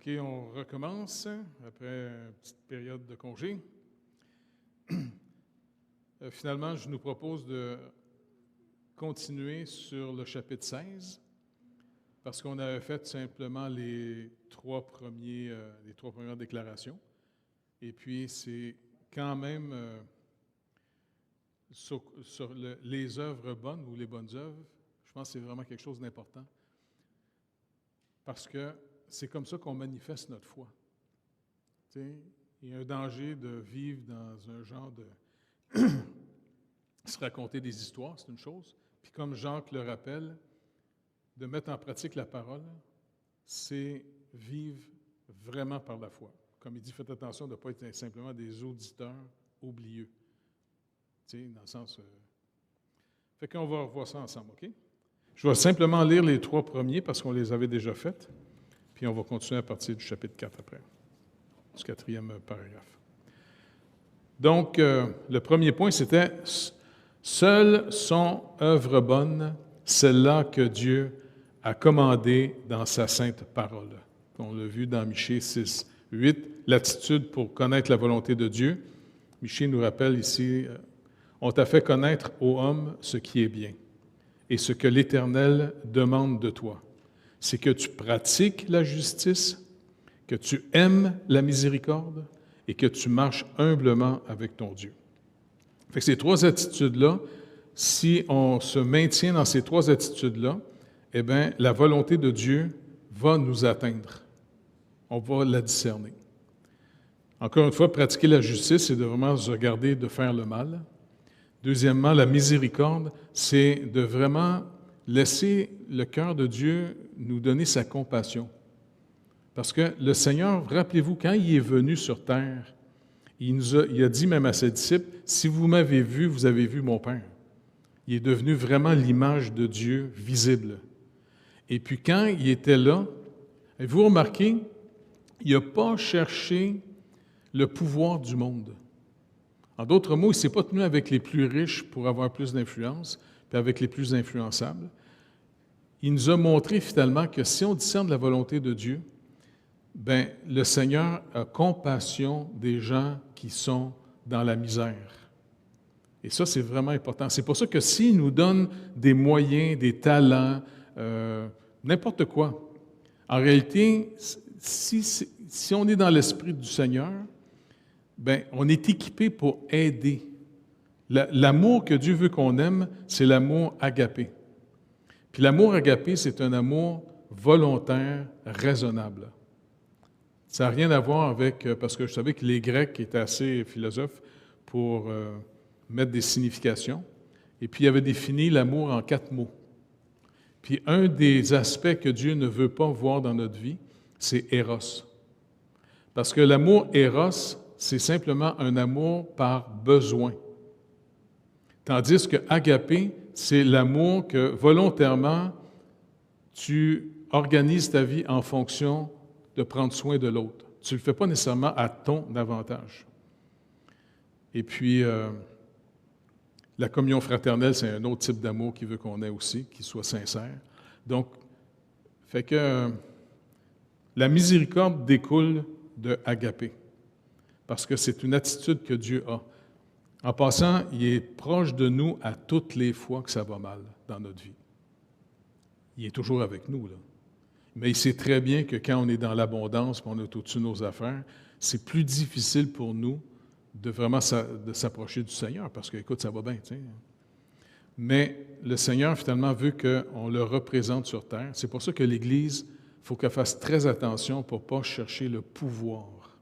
OK, on recommence après une petite période de congé. Finalement, je nous propose de continuer sur le chapitre 16 parce qu'on avait fait simplement les trois premières déclarations. Et puis, c'est quand même sur les œuvres bonnes ou les bonnes œuvres, je pense que c'est vraiment quelque chose d'important parce que c'est comme ça qu'on manifeste notre foi. Tu sais, il y a un danger de vivre dans un genre de... se raconter des histoires, c'est une chose. Puis comme Jacques le rappelle, de mettre en pratique la parole, c'est vivre vraiment par la foi. Comme il dit, faites attention de ne pas être simplement des auditeurs oublieux. Tu sais, dans le sens... Fait qu'on va revoir ça ensemble, OK? Je vais simplement lire les trois premiers parce qu'on les avait déjà faits. Puis on va continuer à partir du chapitre 4 après, du 4e paragraphe. Donc, le premier point, c'était « Seules sont œuvres bonnes, celles-là que Dieu a commandées dans sa sainte parole. » On l'a vu dans Michée 6, 8, l'attitude pour connaître la volonté de Dieu. Michée nous rappelle ici « On t'a fait connaître, ô homme, ce qui est bien, et ce que l'Éternel demande de toi. C'est que tu pratiques la justice, que tu aimes la miséricorde et que tu marches humblement avec ton Dieu. » Fait que ces trois attitudes-là, si on se maintient dans ces trois attitudes-là, eh bien, la volonté de Dieu va nous atteindre. On va la discerner. Encore une fois, pratiquer la justice, c'est de vraiment se regarder de faire le mal. Deuxièmement, la miséricorde, c'est de vraiment laisser le cœur de Dieu nous donner sa compassion. Parce que le Seigneur, rappelez-vous, quand il est venu sur terre, il a dit même à ses disciples, « Si vous m'avez vu, vous avez vu mon Père. » Il est devenu vraiment l'image de Dieu visible. Et puis quand il était là, vous remarquez, il n'a pas cherché le pouvoir du monde. En d'autres mots, il ne s'est pas tenu avec les plus riches pour avoir plus d'influence, puis avec les plus influençables. Il nous a montré finalement que si on discerne la volonté de Dieu, bien, le Seigneur a compassion des gens qui sont dans la misère. Et ça, c'est vraiment important. C'est pour ça que s'il nous donne des moyens, des talents, n'importe quoi, en réalité, si on est dans l'esprit du Seigneur, bien, on est équipé pour aider. L'amour que Dieu veut qu'on aime, c'est l'amour agapé. Puis l'amour agapé, c'est un amour volontaire, raisonnable. Ça n'a rien à voir avec, parce que je savais que les Grecs étaient assez philosophes pour mettre des significations, et puis ils avaient défini l'amour en 4 mots. Puis un des aspects que Dieu ne veut pas voir dans notre vie, c'est Eros. Parce que l'amour Eros, c'est simplement un amour par besoin. Tandis que agapé, c'est l'amour que volontairement, tu organises ta vie en fonction de prendre soin de l'autre. Tu ne le fais pas nécessairement à ton avantage. Et puis, la communion fraternelle, c'est un autre type d'amour qu'il veut qu'on ait aussi, qui soit sincère. Donc, fait que la miséricorde découle de agapé, parce que c'est une attitude que Dieu a. En passant, il est proche de nous à toutes les fois que ça va mal dans notre vie. Il est toujours avec nous, là. Mais il sait très bien que quand on est dans l'abondance, qu'on est au-dessus de nos affaires, c'est plus difficile pour nous de vraiment de s'approcher du Seigneur, parce que, écoute, ça va bien, tu sais. Mais le Seigneur, finalement, veut qu'on le représente sur terre. C'est pour ça que l'Église, il faut qu'elle fasse très attention pour ne pas chercher le pouvoir.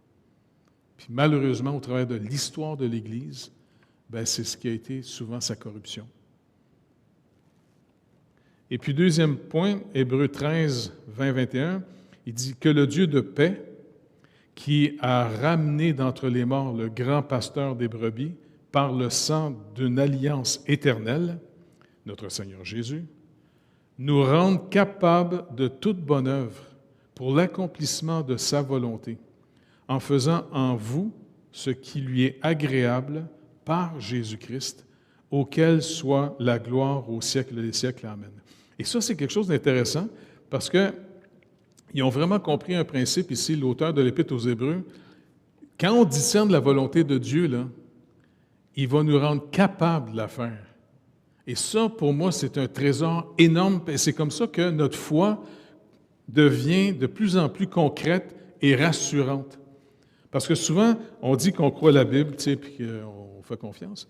Puis malheureusement, au travers de l'histoire de l'Église, bien, c'est ce qui a été souvent sa corruption. Et puis, deuxième point, Hébreux 13, 20, 21, il dit que le Dieu de paix, qui a ramené d'entre les morts le grand pasteur des brebis par le sang d'une alliance éternelle, notre Seigneur Jésus, nous rende capables de toute bonne œuvre pour l'accomplissement de sa volonté, en faisant en vous ce qui lui est agréable par Jésus-Christ, auquel soit la gloire au siècle des siècles. Amen. Et ça, c'est quelque chose d'intéressant parce que ils ont vraiment compris un principe ici, l'auteur de l'Épître aux Hébreux. Quand on discerne la volonté de Dieu, là, il va nous rendre capables de la faire. Et ça, pour moi, c'est un trésor énorme. Et c'est comme ça que notre foi devient de plus en plus concrète et rassurante. Parce que souvent, on dit qu'on croit la Bible, tu sais, puis qu'on fait confiance.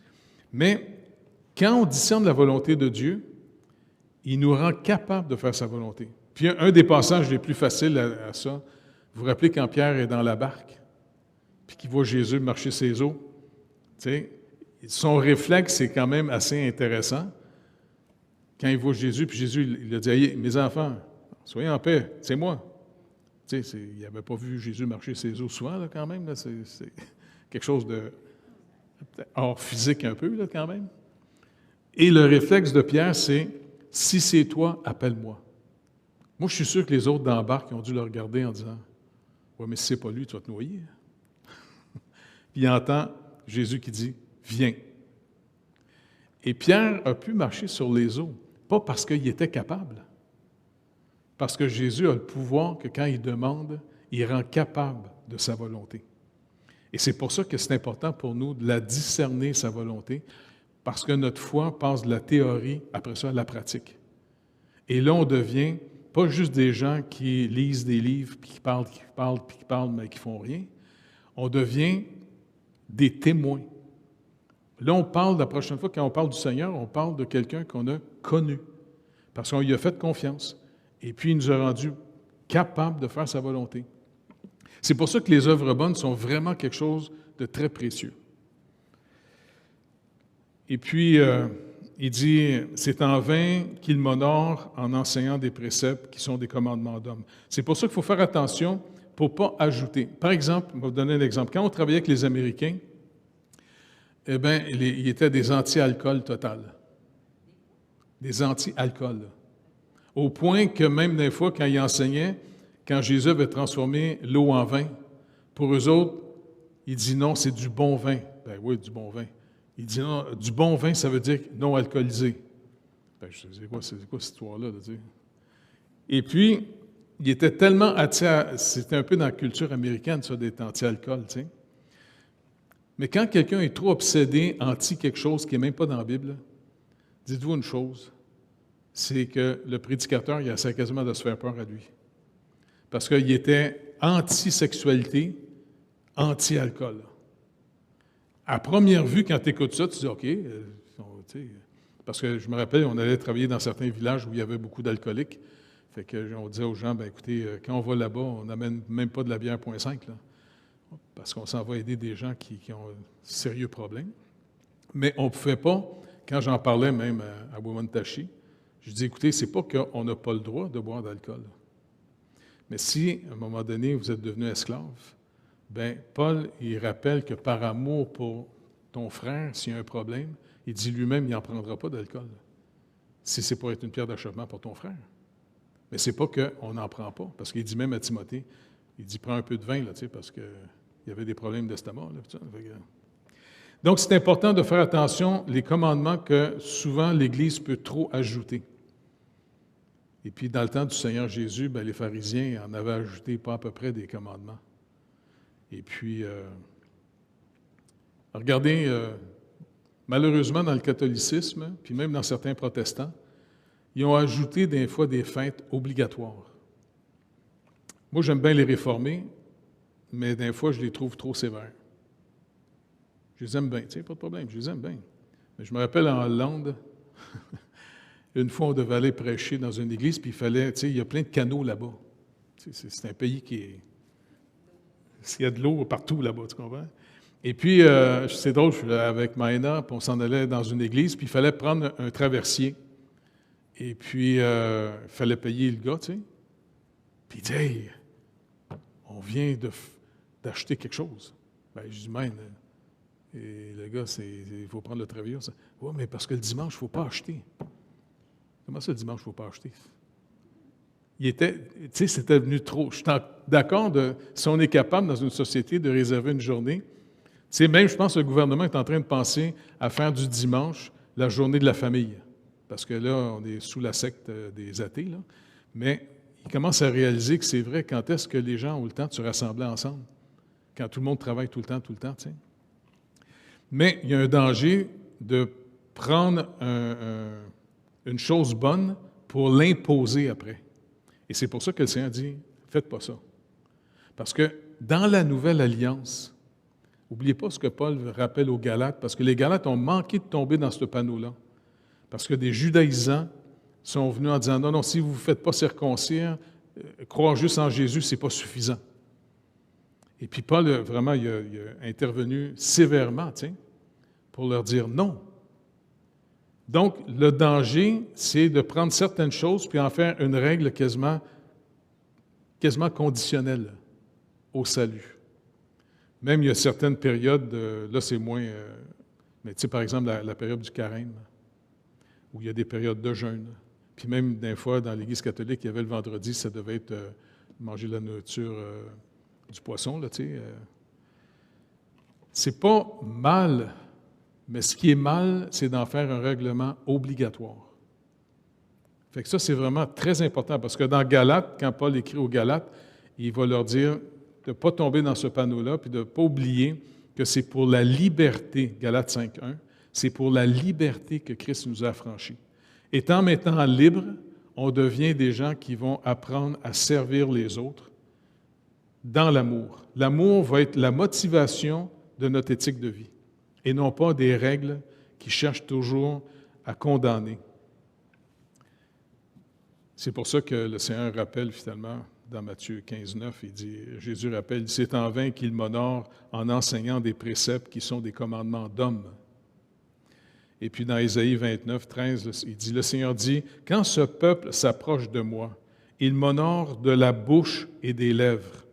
Mais quand on discerne la volonté de Dieu, il nous rend capables de faire sa volonté. Puis un des passages les plus faciles à ça, vous vous rappelez quand Pierre est dans la barque, puis qu'il voit Jésus marcher ses eaux, tu sais, son réflexe, c'est quand même assez intéressant. Quand il voit Jésus, puis Jésus, il a dit, hey, mes enfants, soyez en paix, c'est moi. Tu sais, il n'avait pas vu Jésus marcher ses eaux souvent, là, quand même. Là, c'est quelque chose de hors physique un peu, là, quand même. Et le réflexe de Pierre, c'est, si c'est toi, appelle-moi. Moi, je suis sûr que les autres dans la barque ont dû le regarder en disant, ouais, mais si c'est pas lui, tu vas te noyer. Puis il entend Jésus qui dit, viens. Et Pierre a pu marcher sur les eaux, pas parce qu'il était capable, parce que Jésus a le pouvoir que quand il demande, il rend capable de sa volonté. Et c'est pour ça que c'est important pour nous de la discerner, sa volonté, parce que notre foi passe de la théorie, après ça, à la pratique. Et là, on devient pas juste des gens qui lisent des livres, puis qui parlent, mais qui font rien. On devient des témoins. Là, on parle, la prochaine fois, quand on parle du Seigneur, on parle de quelqu'un qu'on a connu, parce qu'on lui a fait confiance. Et puis, il nous a rendus capables de faire sa volonté. C'est pour ça que les œuvres bonnes sont vraiment quelque chose de très précieux. Et puis, il dit, c'est en vain qu'il m'honore en enseignant des préceptes qui sont des commandements d'hommes. C'est pour ça qu'il faut faire attention pour ne pas ajouter. Par exemple, je vais vous donner un exemple. Quand on travaillait avec les Américains, eh bien, ils étaient des anti-alcool total. Des anti-alcool. Au point que même des fois, quand ils enseignaient, quand Jésus avait transformé l'eau en vin, pour eux autres, il dit non, c'est du bon vin. Ben oui, du bon vin. Il dit non, du bon vin, ça veut dire non alcoolisé. Ben, je sais c'est quoi cette histoire-là de dire? Et puis, il était tellement c'était un peu dans la culture américaine, ça, d'être anti-alcool, tu sais. Mais quand quelqu'un est trop obsédé, anti quelque chose qui n'est même pas dans la Bible, dites-vous une chose, c'est que le prédicateur, il essaie quasiment de se faire peur à lui. Parce qu'il était anti-sexualité, anti-alcool. À première vue, quand tu écoutes ça, tu dis, OK, parce que je me rappelle, on allait travailler dans certains villages où il y avait beaucoup d'alcooliques. Fait qu'on disait aux gens, bien écoutez, quand on va là-bas, on n'amène même pas de la bière 0.5, là, parce qu'on s'en va aider des gens qui ont un sérieux problème. Mais on ne pouvait pas, quand j'en parlais même à Womantashi, je dis, écoutez, c'est pas qu'on n'a pas le droit de boire d'alcool. Mais si, à un moment donné, vous êtes devenu esclave, bien, Paul, il rappelle que par amour pour ton frère, s'il y a un problème, il dit lui-même, il n'en prendra pas d'alcool. Si c'est pour être une pierre d'achoppement pour ton frère. Mais c'est pas qu'on n'en prend pas, parce qu'il dit même à Timothée, il dit, prends un peu de vin, là, tu sais, parce qu'il y avait des problèmes d'estomac. Là, donc, c'est important de faire attention les commandements que souvent l'Église peut trop ajouter. Et puis, dans le temps du Seigneur Jésus, bien, les pharisiens en avaient ajouté pas à peu près des commandements. Et puis, regardez, malheureusement, dans le catholicisme, puis même dans certains protestants, ils ont ajouté des fois des fêtes obligatoires. Moi, j'aime bien les réformer, mais des fois, je les trouve trop sévères. Je les aime bien, tu sais, pas de problème, je les aime bien. Mais je me rappelle en Hollande, une fois, on devait aller prêcher dans une église, puis il fallait, tu sais, il y a plein de canaux là-bas. Tu sais, c'est un pays qui est... Il y a de l'eau partout là-bas, tu comprends? Et puis, c'est drôle, je suis là avec Maïna, puis on s'en allait dans une église, puis il fallait prendre un traversier. Et puis, il fallait payer le gars, tu sais. Puis il dit, « Hey, on vient d'acheter quelque chose. » Bien, je dis, « Man, et le gars, il faut prendre le traversier. » « Oui, mais parce que le dimanche, il ne faut pas acheter. » Comment ça, le dimanche, il ne faut pas acheter? Il était, tu sais, c'était devenu trop. Je suis d'accord si on est capable, dans une société, de réserver une journée. Tu sais, même, je pense que le gouvernement est en train de penser à faire du dimanche la journée de la famille. Parce que là, on est sous la secte des athées, là. Mais il commence à réaliser que c'est vrai, quand est-ce que les gens ont le temps de se rassembler ensemble? Quand tout le monde travaille tout le temps, tu sais. Mais il y a un danger de prendre une chose bonne pour l'imposer après. Et c'est pour ça que le Seigneur dit, faites pas ça. Parce que dans la Nouvelle Alliance, n'oubliez pas ce que Paul rappelle aux Galates, parce que les Galates ont manqué de tomber dans ce panneau-là. Parce que des judaïsants sont venus en disant, non, non, si vous ne vous faites pas circoncire, croire juste en Jésus, ce n'est pas suffisant. Et puis Paul, vraiment, il a intervenu sévèrement, tu sais, pour leur dire non. Donc, le danger, c'est de prendre certaines choses puis en faire une règle quasiment conditionnelle au salut. Même il y a certaines périodes, là c'est moins, mais tu sais, par exemple, la période du carême, où il y a des périodes de jeûne. Puis même, des fois, dans l'Église catholique, il y avait le vendredi, ça devait être manger de la nourriture, du poisson, là, tu sais. C'est pas mal, mais ce qui est mal, c'est d'en faire un règlement obligatoire. Fait que ça, c'est vraiment très important, parce que dans Galates, quand Paul écrit aux Galates, il va leur dire de ne pas tomber dans ce panneau-là, puis de ne pas oublier que c'est pour la liberté, Galates 5.1, c'est pour la liberté que Christ nous a affranchis. Étant maintenant libres, on devient des gens qui vont apprendre à servir les autres dans l'amour. L'amour va être la motivation de notre éthique de vie, et non pas des règles qui cherchent toujours à condamner. C'est pour ça que le Seigneur rappelle finalement, dans Matthieu 15.9, il dit, Jésus rappelle, « C'est en vain qu'il m'honore en enseignant des préceptes qui sont des commandements d'hommes. » Et puis dans Ésaïe 29.13, il dit, le Seigneur dit, « Quand ce peuple s'approche de moi, il m'honore de la bouche et des lèvres,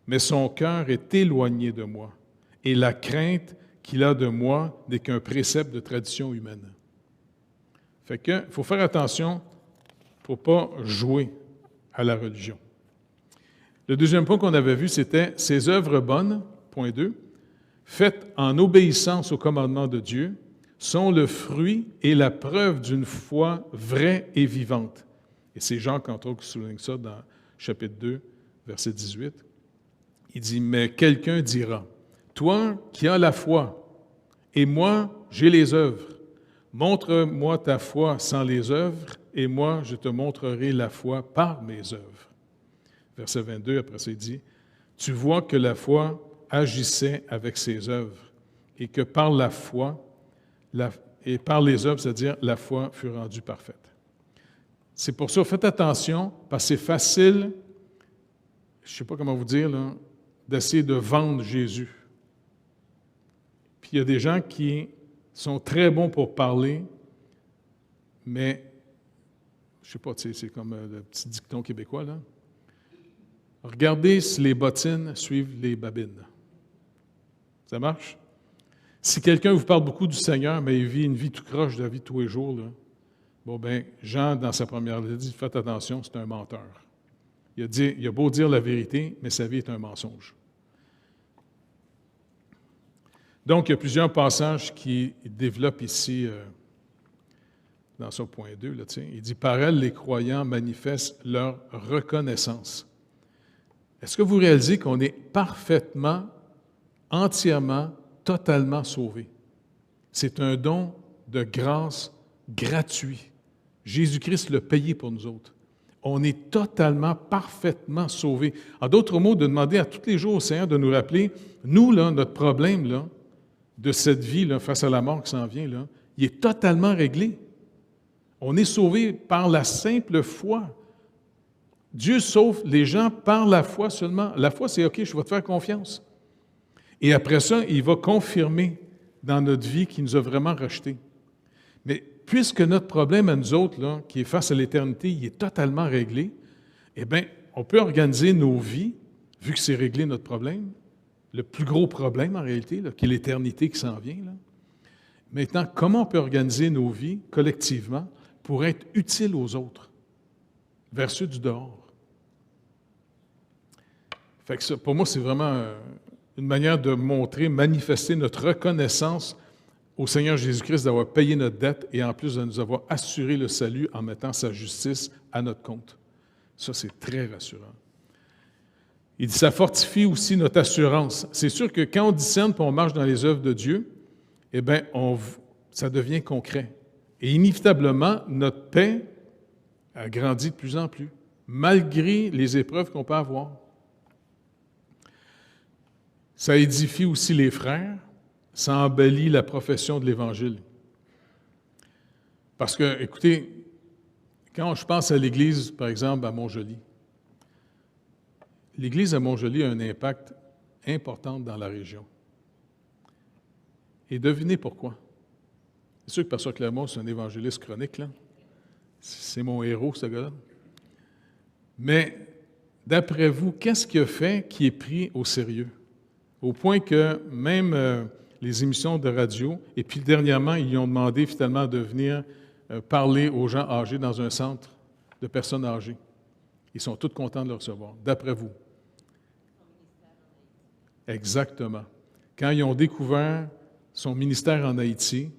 mais son cœur est éloigné de moi, et la crainte qu'il a de moi n'est qu'un précepte de tradition humaine. » Fait que, il faut faire attention pour ne pas jouer à la religion. Le deuxième point qu'on avait vu, c'était « Ces œuvres bonnes », point 2, faites en obéissance au commandement de Dieu, sont le fruit et la preuve d'une foi vraie et vivante. Et c'est Jean, entre autres, qui souligne ça dans chapitre 2, verset 18. Il dit, « Mais quelqu'un dira, toi qui as la foi, et moi j'ai les œuvres, montre-moi ta foi sans les œuvres, et moi je te montrerai la foi par mes œuvres. » Verset 22, après ça, il dit, « Tu vois que la foi agissait avec ses œuvres, et que par la foi, et par les œuvres, c'est-à-dire la foi fut rendue parfaite. » C'est pour ça, faites attention, parce que c'est facile, je ne sais pas comment vous dire, là, d'essayer de vendre Jésus. Puis il y a des gens qui sont très bons pour parler, mais, je ne sais pas, tu sais, c'est comme le petit dicton québécois, là. Regardez si les bottines suivent les babines. Ça marche? Si quelqu'un vous parle beaucoup du Seigneur, mais il vit une vie tout croche de la vie de tous les jours, là, bon, bien, Jean, dans sa première lettre, dit, faites attention, c'est un menteur. Il a beau dire la vérité, mais sa vie est un mensonge. Donc, il y a plusieurs passages qui développent ici, dans son point 2, là, il dit, « Par elle, les croyants manifestent leur reconnaissance. » Est-ce que vous réalisez qu'on est parfaitement, entièrement, totalement sauvés? C'est un don de grâce gratuit. Jésus-Christ l'a payé pour nous autres. On est totalement, parfaitement sauvés. En d'autres mots, de demander à tous les jours au Seigneur de nous rappeler, nous, là, notre problème là, de cette vie là, face à la mort qui s'en vient, là, il est totalement réglé. On est sauvés par la simple foi. Dieu sauve les gens par la foi seulement. La foi, c'est « OK, je vais te faire confiance ». Et après ça, il va confirmer dans notre vie qu'il nous a vraiment rachetés. Mais puisque notre problème à nous autres, là, qui est face à l'éternité, il est totalement réglé, eh bien, on peut organiser nos vies, vu que c'est réglé notre problème, le plus gros problème en réalité, là, qui est l'éternité qui s'en vient. Là. Maintenant, comment on peut organiser nos vies collectivement pour être utiles aux autres, vers ceux du dehors? Fait que ça, pour moi, c'est vraiment une manière de montrer, manifester notre reconnaissance au Seigneur Jésus-Christ d'avoir payé notre dette et en plus de nous avoir assuré le salut en mettant sa justice à notre compte. Ça, c'est très rassurant. Il dit, ça fortifie aussi notre assurance. C'est sûr que quand on discerne et on marche dans les œuvres de Dieu, eh bien, ça devient concret. Et inévitablement, notre paix a grandi de plus en plus, malgré les épreuves qu'on peut avoir. Ça édifie aussi les frères, ça embellit la profession de l'Évangile. Parce que, écoutez, quand je pense à l'Église, par exemple, à Montjoly, l'Église à Montjoly a un impact important dans la région. Et devinez pourquoi. C'est sûr que Pasteur Clermont, c'est un évangéliste chronique, là. C'est mon héros, ce gars-là. Mais, d'après vous, qu'est-ce qu'il a fait qui est pris au sérieux? Au point que même les émissions de radio, et puis dernièrement, ils ont demandé finalement de venir parler aux gens âgés dans un centre de personnes âgées. Ils sont tous contents de le recevoir, d'après vous. Exactement. Quand ils ont découvert son ministère en Haïti,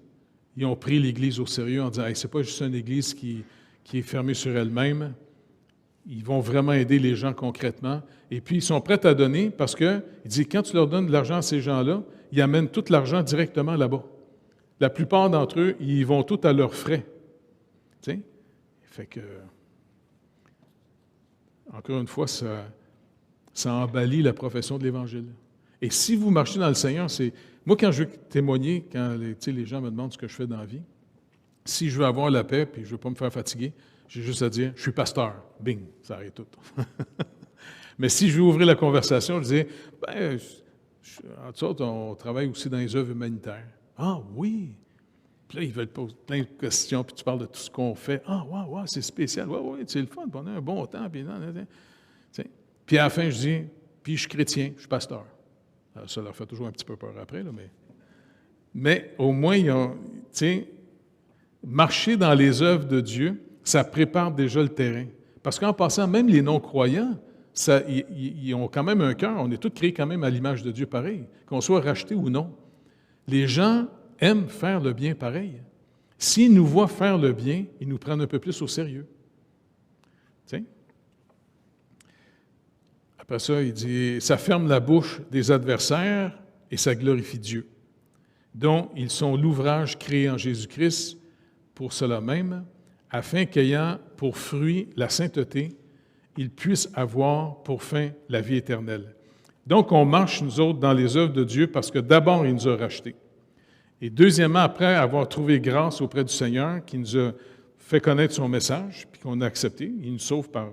ils ont pris l'Église au sérieux en disant hey, « c'est pas juste une Église qui est fermée sur elle-même, ils vont vraiment aider les gens concrètement. » Et puis, ils sont prêts à donner parce qu'il dit quand tu leur donnes de l'argent à ces gens-là, ils amènent tout l'argent directement là-bas. La plupart d'entre eux, ils vont tout à leurs frais. Tu sais? Fait que, encore une fois, ça embellit la profession de l'Évangile. Et si vous marchez dans le Seigneur, c'est... Moi, quand je veux témoigner, quand les gens me demandent ce que je fais dans la vie, si je veux avoir la paix et je ne veux pas me faire fatiguer, j'ai juste à dire « je suis pasteur ». Bing, ça arrête tout. Mais si je veux ouvrir la conversation, je dis « ben, en tout cas, on travaille aussi dans les œuvres humanitaires. »« Ah oui! » Puis là, ils veulent poser plein de questions, puis tu parles de tout ce qu'on fait. « Ah, ouais, c'est spécial. Ouais, c'est le fun, on a un bon temps. » Puis à la fin, je dis « puis je suis chrétien, je suis pasteur. » Alors, ça leur fait toujours un petit peu peur après, là, mais au moins, ils ont, tu sais, marcher dans les œuvres de Dieu, ça prépare déjà le terrain. Parce qu'en passant, même les non-croyants, ils ont quand même un cœur. On est tous créés quand même à l'image de Dieu pareil, qu'on soit racheté ou non. Les gens aiment faire le bien pareil. S'ils nous voient faire le bien, ils nous prennent un peu plus au sérieux. Tu sais? Après ça, il dit, ça ferme la bouche des adversaires et ça glorifie Dieu, dont ils sont l'ouvrage créé en Jésus-Christ pour cela même, afin qu'ayant pour fruit la sainteté, ils puissent avoir pour fin la vie éternelle. Donc, on marche, nous autres, dans les œuvres de Dieu parce que d'abord, il nous a rachetés. Et deuxièmement, après avoir trouvé grâce auprès du Seigneur, qui nous a fait connaître son message, puis qu'on a accepté, il nous sauve par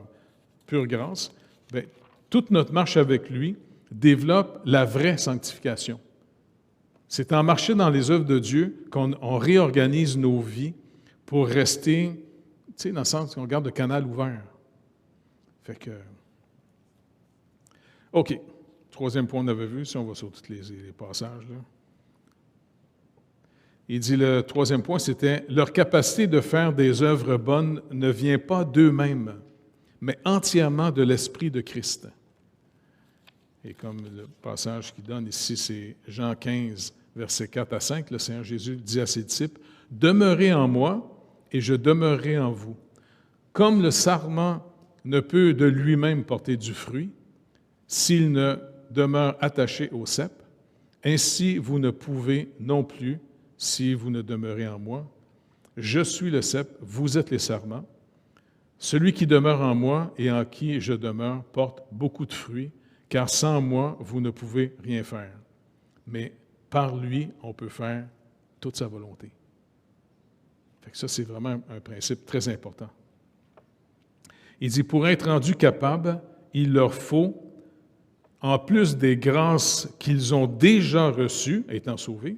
pure grâce, bien, toute notre marche avec lui développe la vraie sanctification. C'est en marchant dans les œuvres de Dieu qu'on réorganise nos vies pour rester, tu sais, dans le sens qu'on garde le canal ouvert. Fait que... OK. Troisième point, on avait vu, si on va sur tous les passages, là. Il dit, le troisième point, c'était « Leur capacité de faire des œuvres bonnes ne vient pas d'eux-mêmes, mais entièrement de l'Esprit de Christ. » Et comme le passage qu'il donne ici, c'est Jean 15, versets 4 à 5, le Seigneur Jésus dit à ses disciples, « Demeurez en moi, et je demeurerai en vous. Comme le sarment ne peut de lui-même porter du fruit, s'il ne demeure attaché au cep, ainsi vous ne pouvez non plus, si vous ne demeurez en moi. Je suis le cep, vous êtes les sarments. Celui qui demeure en moi et en qui je demeure porte beaucoup de fruits, car sans moi, vous ne pouvez rien faire. Mais par lui, on peut faire toute sa volonté. » Fait que ça, c'est vraiment un principe très important. Il dit, pour être rendu capable, il leur faut, en plus des grâces qu'ils ont déjà reçues, étant sauvés,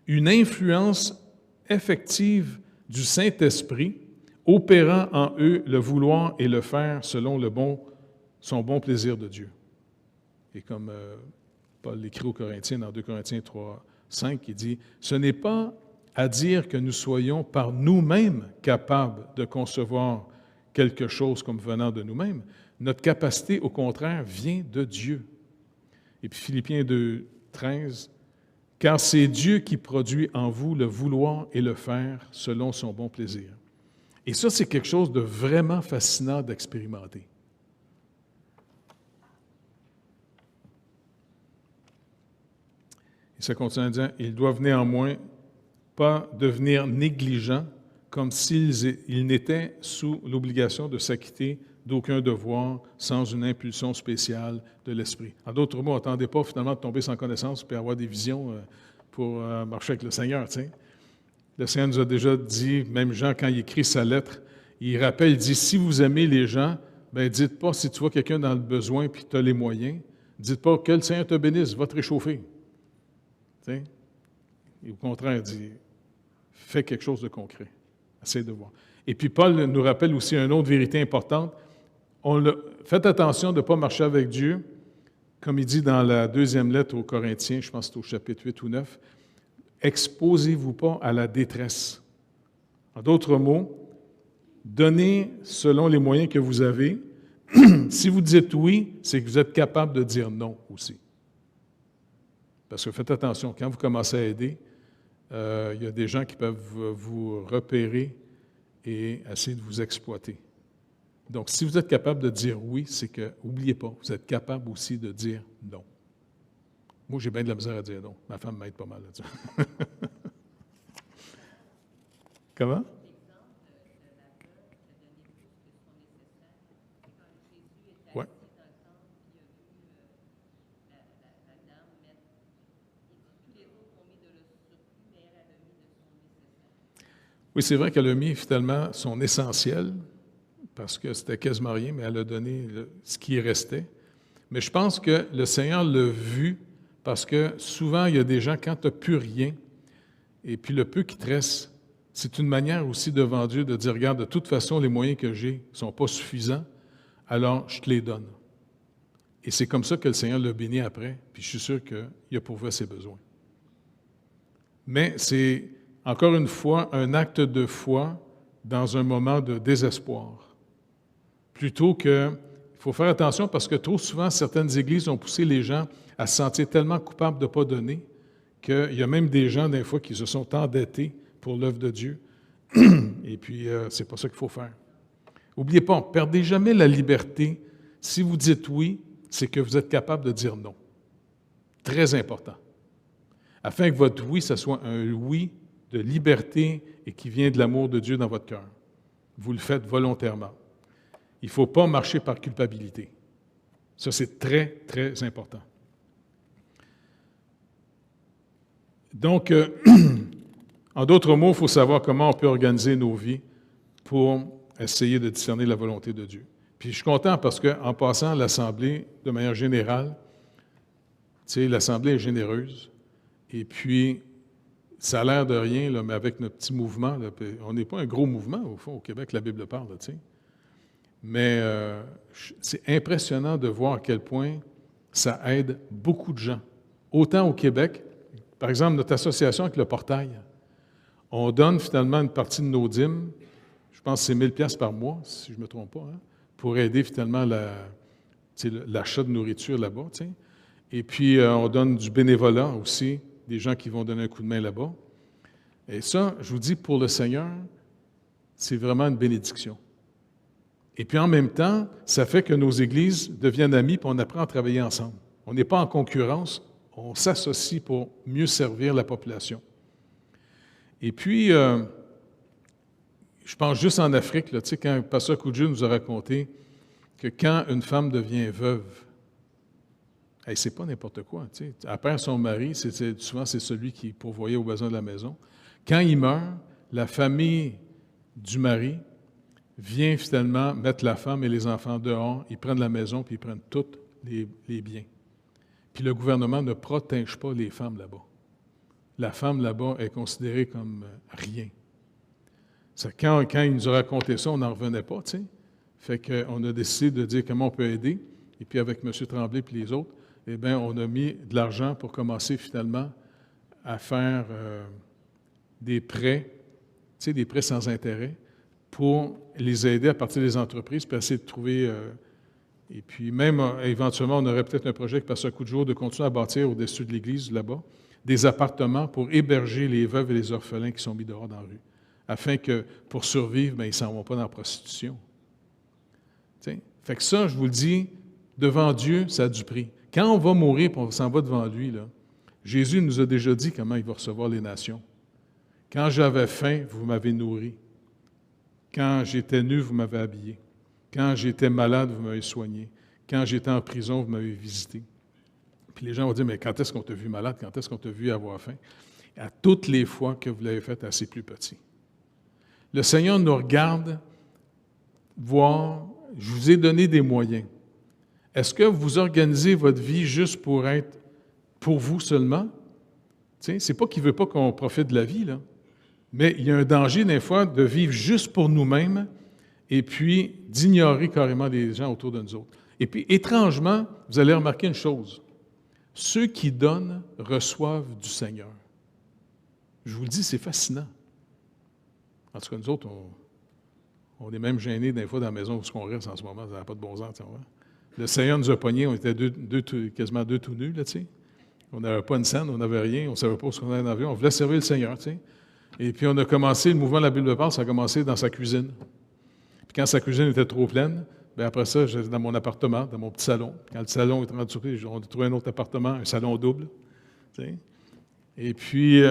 une influence effective du Saint-Esprit, opérant en eux le vouloir et le faire selon son bon plaisir de Dieu. Et comme Paul l'écrit aux Corinthiens, dans 2 Corinthiens 3, 5, il dit, « Ce n'est pas à dire que nous soyons par nous-mêmes capables de concevoir quelque chose comme venant de nous-mêmes. Notre capacité, au contraire, vient de Dieu. » Et puis Philippiens 2, 13, « Car c'est Dieu qui produit en vous le vouloir et le faire selon son bon plaisir. » Et ça, c'est quelque chose de vraiment fascinant d'expérimenter. Ça continue en disant, ils doivent néanmoins pas devenir négligents, comme s'ils n'étaient sous l'obligation de s'acquitter d'aucun devoir sans une impulsion spéciale de l'esprit. En d'autres mots, attendez pas finalement de tomber sans connaissance puis avoir des visions pour marcher avec le Seigneur. T'sais. Le Seigneur nous a déjà dit, même Jean, quand il écrit sa lettre, il rappelle, il dit, si vous aimez les gens, ben dites pas, si tu vois quelqu'un dans le besoin puis tu as les moyens, dites pas que le Seigneur te bénisse, va te réchauffer. T'sais. Et au contraire, il dit, fais quelque chose de concret. Essaye de voir. Et puis Paul nous rappelle aussi une autre vérité importante. Faites attention de ne pas marcher avec Dieu, comme il dit dans la deuxième lettre aux Corinthiens, je pense que c'est au chapitre 8 ou 9, exposez-vous pas à la détresse. En d'autres mots, donnez selon les moyens que vous avez. Si vous dites oui, c'est que vous êtes capable de dire non aussi. Parce que faites attention, quand vous commencez à aider, il y a des gens qui peuvent vous repérer et essayer de vous exploiter. Donc, si vous êtes capable de dire oui, c'est que, n'oubliez pas, vous êtes capable aussi de dire non. Moi, j'ai bien de la misère à dire non. Ma femme m'aide pas mal là-dessus. Comment? Oui. Oui, c'est vrai qu'elle a mis finalement son essentiel, parce que c'était quasiment rien, mais elle a donné ce qui restait. Mais je pense que le Seigneur l'a vu, parce que souvent, il y a des gens, quand tu n'as plus rien, et puis le peu qui te reste, c'est une manière aussi devant Dieu de dire, regarde, de toute façon, les moyens que j'ai ne sont pas suffisants, alors je te les donne. Et c'est comme ça que le Seigneur l'a béni après, puis je suis sûr qu'il a pourvu à ses besoins. Mais c'est, encore une fois, un acte de foi dans un moment de désespoir. Plutôt que, il faut faire attention parce que trop souvent, certaines églises ont poussé les gens à se sentir tellement coupables de ne pas donner qu'il y a même des gens, des fois, qui se sont endettés pour l'œuvre de Dieu. Et puis, c'est pas ça qu'il faut faire. N'oubliez pas, ne perdez jamais la liberté. Si vous dites oui, c'est que vous êtes capable de dire non. Très important. Afin que votre oui, ce soit un oui de liberté et qui vient de l'amour de Dieu dans votre cœur. Vous le faites volontairement. Il ne faut pas marcher par culpabilité. Ça, c'est très, très important. Donc, en d'autres mots, il faut savoir comment on peut organiser nos vies pour essayer de discerner la volonté de Dieu. Puis je suis content parce qu'en passant à l'Assemblée, de manière générale, tu sais, l'Assemblée est généreuse. Et puis, ça a l'air de rien, là, mais avec notre petit mouvement, là, on n'est pas un gros mouvement, au fond, au Québec, la Bible parle, là, tu sais. Mais c'est impressionnant de voir à quel point ça aide beaucoup de gens. Autant au Québec, par exemple, notre association avec le Portail, on donne finalement une partie de nos dîmes, je pense que c'est 1000 pièces par mois, si je ne me trompe pas, hein, pour aider finalement l'achat de nourriture là-bas. Tu sais. Et puis, on donne du bénévolat aussi, des gens qui vont donner un coup de main là-bas. Et ça, je vous dis, pour le Seigneur, c'est vraiment une bénédiction. Et puis en même temps, ça fait que nos églises deviennent amies, puis on apprend à travailler ensemble. On n'est pas en concurrence, on s'associe pour mieux servir la population. Et puis, je pense juste en Afrique, là, tu sais, quand Pasteur Koudjou nous a raconté que quand une femme devient veuve, c'est pas n'importe quoi. Tu sais. Elle perd son mari, souvent c'est celui qui pourvoyait aux besoins de la maison. Quand il meurt, la famille du mari vient finalement mettre la femme et les enfants dehors, ils prennent la maison puis ils prennent tous les biens. Puis le gouvernement ne protège pas les femmes là-bas. La femme là-bas est considérée comme rien. Quand il nous a raconté ça, on n'en revenait pas, tu sais. Fait qu'on a décidé de dire comment on peut aider. Et puis avec M. Tremblay et les autres, eh bien, on a mis de l'argent pour commencer finalement à faire des prêts, tu sais, des prêts sans intérêt, pour les aider à partir des entreprises, puis essayer de trouver... et puis même, éventuellement, on aurait peut-être un projet avec Pasteur Koudjou de continuer à bâtir au-dessus de l'église, là-bas, des appartements pour héberger les veuves et les orphelins qui sont mis dehors dans la rue, afin que, pour survivre, bien, ils ne s'en vont pas dans la prostitution. T'sais? Fait que ça, je vous le dis, devant Dieu, ça a du prix. Quand on va mourir et on s'en va devant lui, là, Jésus nous a déjà dit comment il va recevoir les nations. Quand j'avais faim, vous m'avez nourri. Quand j'étais nu, vous m'avez habillé. Quand j'étais malade, vous m'avez soigné. Quand j'étais en prison, vous m'avez visité. Puis les gens vont dire, mais quand est-ce qu'on t'a vu malade? Quand est-ce qu'on t'a vu avoir faim? À toutes les fois que vous l'avez fait à ses plus petits. Le Seigneur nous regarde voir, je vous ai donné des moyens. Est-ce que vous organisez votre vie juste pour être pour vous seulement? C'est pas qu'il ne veut pas qu'on profite de la vie, là. Mais il y a un danger, des fois, de vivre juste pour nous-mêmes et puis d'ignorer carrément les gens autour de nous autres. Et puis, étrangement, vous allez remarquer une chose. Ceux qui donnent reçoivent du Seigneur. Je vous le dis, c'est fascinant. En tout cas, nous autres, on est même gênés des fois dans la maison où on reste en ce moment, ça n'a pas de bon sens. Le Seigneur nous a pognés, on était quasiment deux tout nus, là, tu sais. On n'avait pas une scène, on n'avait rien, on ne savait pas ce qu'on avait dans la vie, on voulait servir le Seigneur, tu sais. Et puis on a commencé, le mouvement de la Bible de Pâques, ça a commencé dans sa cuisine. Puis quand sa cuisine était trop pleine, bien après ça, j'étais dans mon appartement, dans mon petit salon. Quand le salon est rendu surpris, on a trouvé un autre appartement, un salon double. Tu sais. Et puis,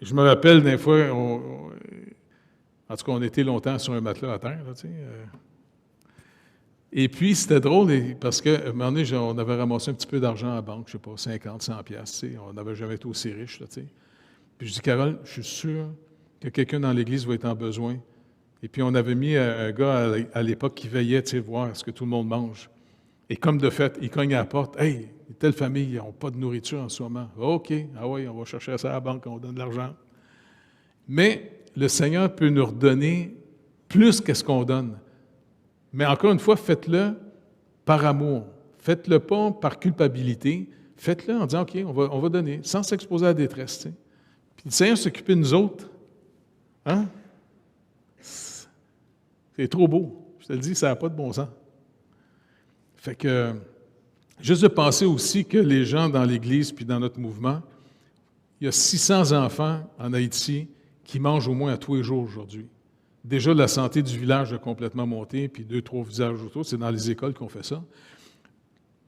je me rappelle des fois, en tout cas, on était longtemps sur un matelas à terre, là, tu sais. Et puis, c'était drôle parce qu'à un moment donné, on avait ramassé un petit peu d'argent à la banque, je ne sais pas, 50, 100 piastres, tu sais. On n'avait jamais été aussi riches, là, tu sais. Puis je dis, Carole, je suis sûr que quelqu'un dans l'Église va être en besoin. Et puis on avait mis un gars à l'époque qui veillait, tu sais, voir ce que tout le monde mange. Et comme de fait, il cogne à la porte. « Hey, telle famille, ils n'ont pas de nourriture en ce moment. »« OK, ah oui, on va chercher ça à la banque, on donne de l'argent. » Mais le Seigneur peut nous redonner plus que ce qu'on donne. Mais encore une fois, faites-le par amour. Faites-le pas par culpabilité. Faites-le en disant, OK, on va donner, sans s'exposer à la détresse, tu sais. Puis le Seigneur s'occuper de nous autres. Hein? C'est trop beau. Je te le dis, ça n'a pas de bon sens. Fait que, juste de penser aussi que les gens dans l'Église puis dans notre mouvement, il y a 600 enfants en Haïti qui mangent au moins à tous les jours aujourd'hui. Déjà, la santé du village a complètement monté, puis 2-3 villages autour, c'est dans les écoles qu'on fait ça.